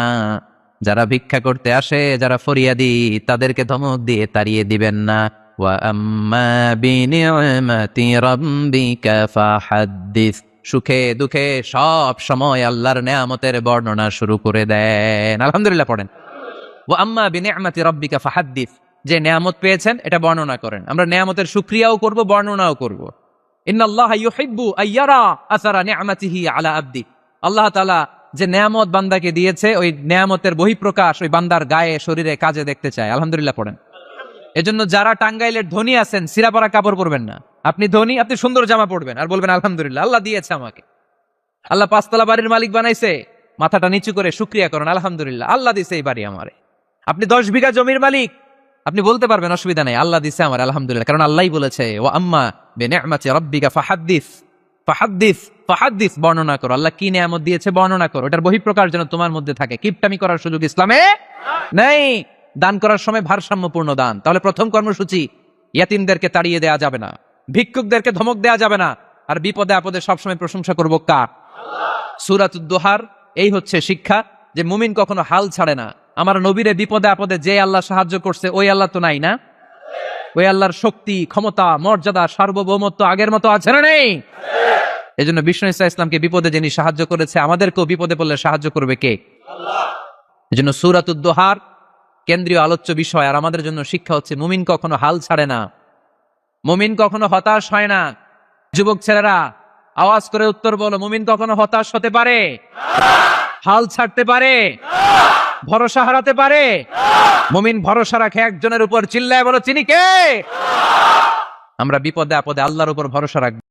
যারা ভিক্ষা করতে আসে, যারা ফরিয়াদি, তাদেরকে ধমক দিয়ে তাড়িয়ে দিবেন না। ওয়া আম্মা বিনি'মাতি রাব্বিকা ফাহাদ্দিস। সুখে দুঃখে সব সময় আল্লাহর নেয়ামতের বর্ণনা শুরু করে দেন। আলহামদুলিল্লাহ পড়েন। ওয়া আম্মা বিনি'মাতি রাব্বিকা ফাহাদ্দিস। যে নেয়ামত পেয়েছেন এটা বর্ণনা করেন। আমরা নেয়ামতের শুকরিয়াও করব, বর্ণনাও করব। ইন্নাল্লাহা ইউহিব্বু আইয়ারা আসারা নি'মাতিহি আলা আবদি। আল্লাহ তাআলা যে নেয়ামত বান্দাকে দিয়েছে, ওই নেয়ামতের বহিঃপ্রকাশ ওই বান্দার গায়ে শরীরে কাজে দেখতে চায়। আলহামদুলিল্লাহ পড়েন। এজন্য যারা টাঙ্গাইলের ধনী আছেন, সিরাপাড়া কাপড় পরবেন না। আপনি ধনী, আপনি সুন্দর জামা পরবেন আর বলবেন আলহামদুলিল্লাহ, আল্লাহ দিয়েছে আমাকে। আল্লাহ 5 তলা বাড়ির মালিক বানাইছে, মাথাটা নিচু করে শুকরিয়া করেন, আলহামদুলিল্লাহ আল্লাহ দিছে এই বাড়ি আমারে। আপনি 10 বিঘা জমির মালিক, আপনি বলতে পারবেন অসুবিধা নেই, আল্লাহ দিছে আমার আলহামদুলিল্লাহ, কারণ আল্লাহই বলেছে ওয়া আম্মা বিনি'মাতি রাব্বিকা ফাহাদ্দিস। ফাহাদ্দিস ফাহাদ্দিস, বর্ণনা করো। আল্লাহ কি নিয়ামত দিয়েছে বর্ণনা করো। এটার বহিঃপ্রকাশ যেন তোমার মধ্যে থাকে। কিপটামি করার সুযোগ ইসলামে নেই। দান করার সময় ভারসাম্যপূর্ণ দান। তাহলে প্রথম কর্মসূচি, ইয়াতিমদেরকে তাড়িয়ে দেয়া যাবে না, ভিক্ষুকদেরকে ধমক দেয়া যাবে না, আর বিপদে আপদে সবসময় প্রশংসা করবো কার? সূরাতুদ দুহার এই হচ্ছে শিক্ষা, যে মুমিন কখনো হাল ছাড়ে না। আমার নবীরে বিপদে আপদে যে আল্লাহ সাহায্য করছে, ওই আল্লাহ তো নাই না? ওই আল্লাহর শক্তি, ক্ষমতা, মর্যাদা, সার্বভৌমত্ব আগের মতো আছে না নেই? এই জন্য বিষ্ণু ইসা ইসলামকে বিপদে যিনি সাহায্য করেছে, আমাদেরকেও বিপদে পড়লে সাহায্য করবে কে? আল্লাহ। এই জন্য সূরাতুদ দুহার কেন্দ্রীয় আলোচ্য বিষয়। আর আমাদের জন্য শিক্ষা হচ্ছে, মুমিন কখনো হাল ছাড়ে না, মুমিন কখনো হতাশ হয় না। যুবক ছেলেরা আওয়াজ করে উত্তর বলো, মুমিন কখনো হতাশ হতে পারে? হাল ছাড়তে পারে? ভরসা হারাতে পারে? মুমিন ভরসা রাখে একজনের উপর। চিল্লায় বলো, চিনি কে? আমরা বিপদে আপদে আল্লাহর উপর ভরসা রাখবো।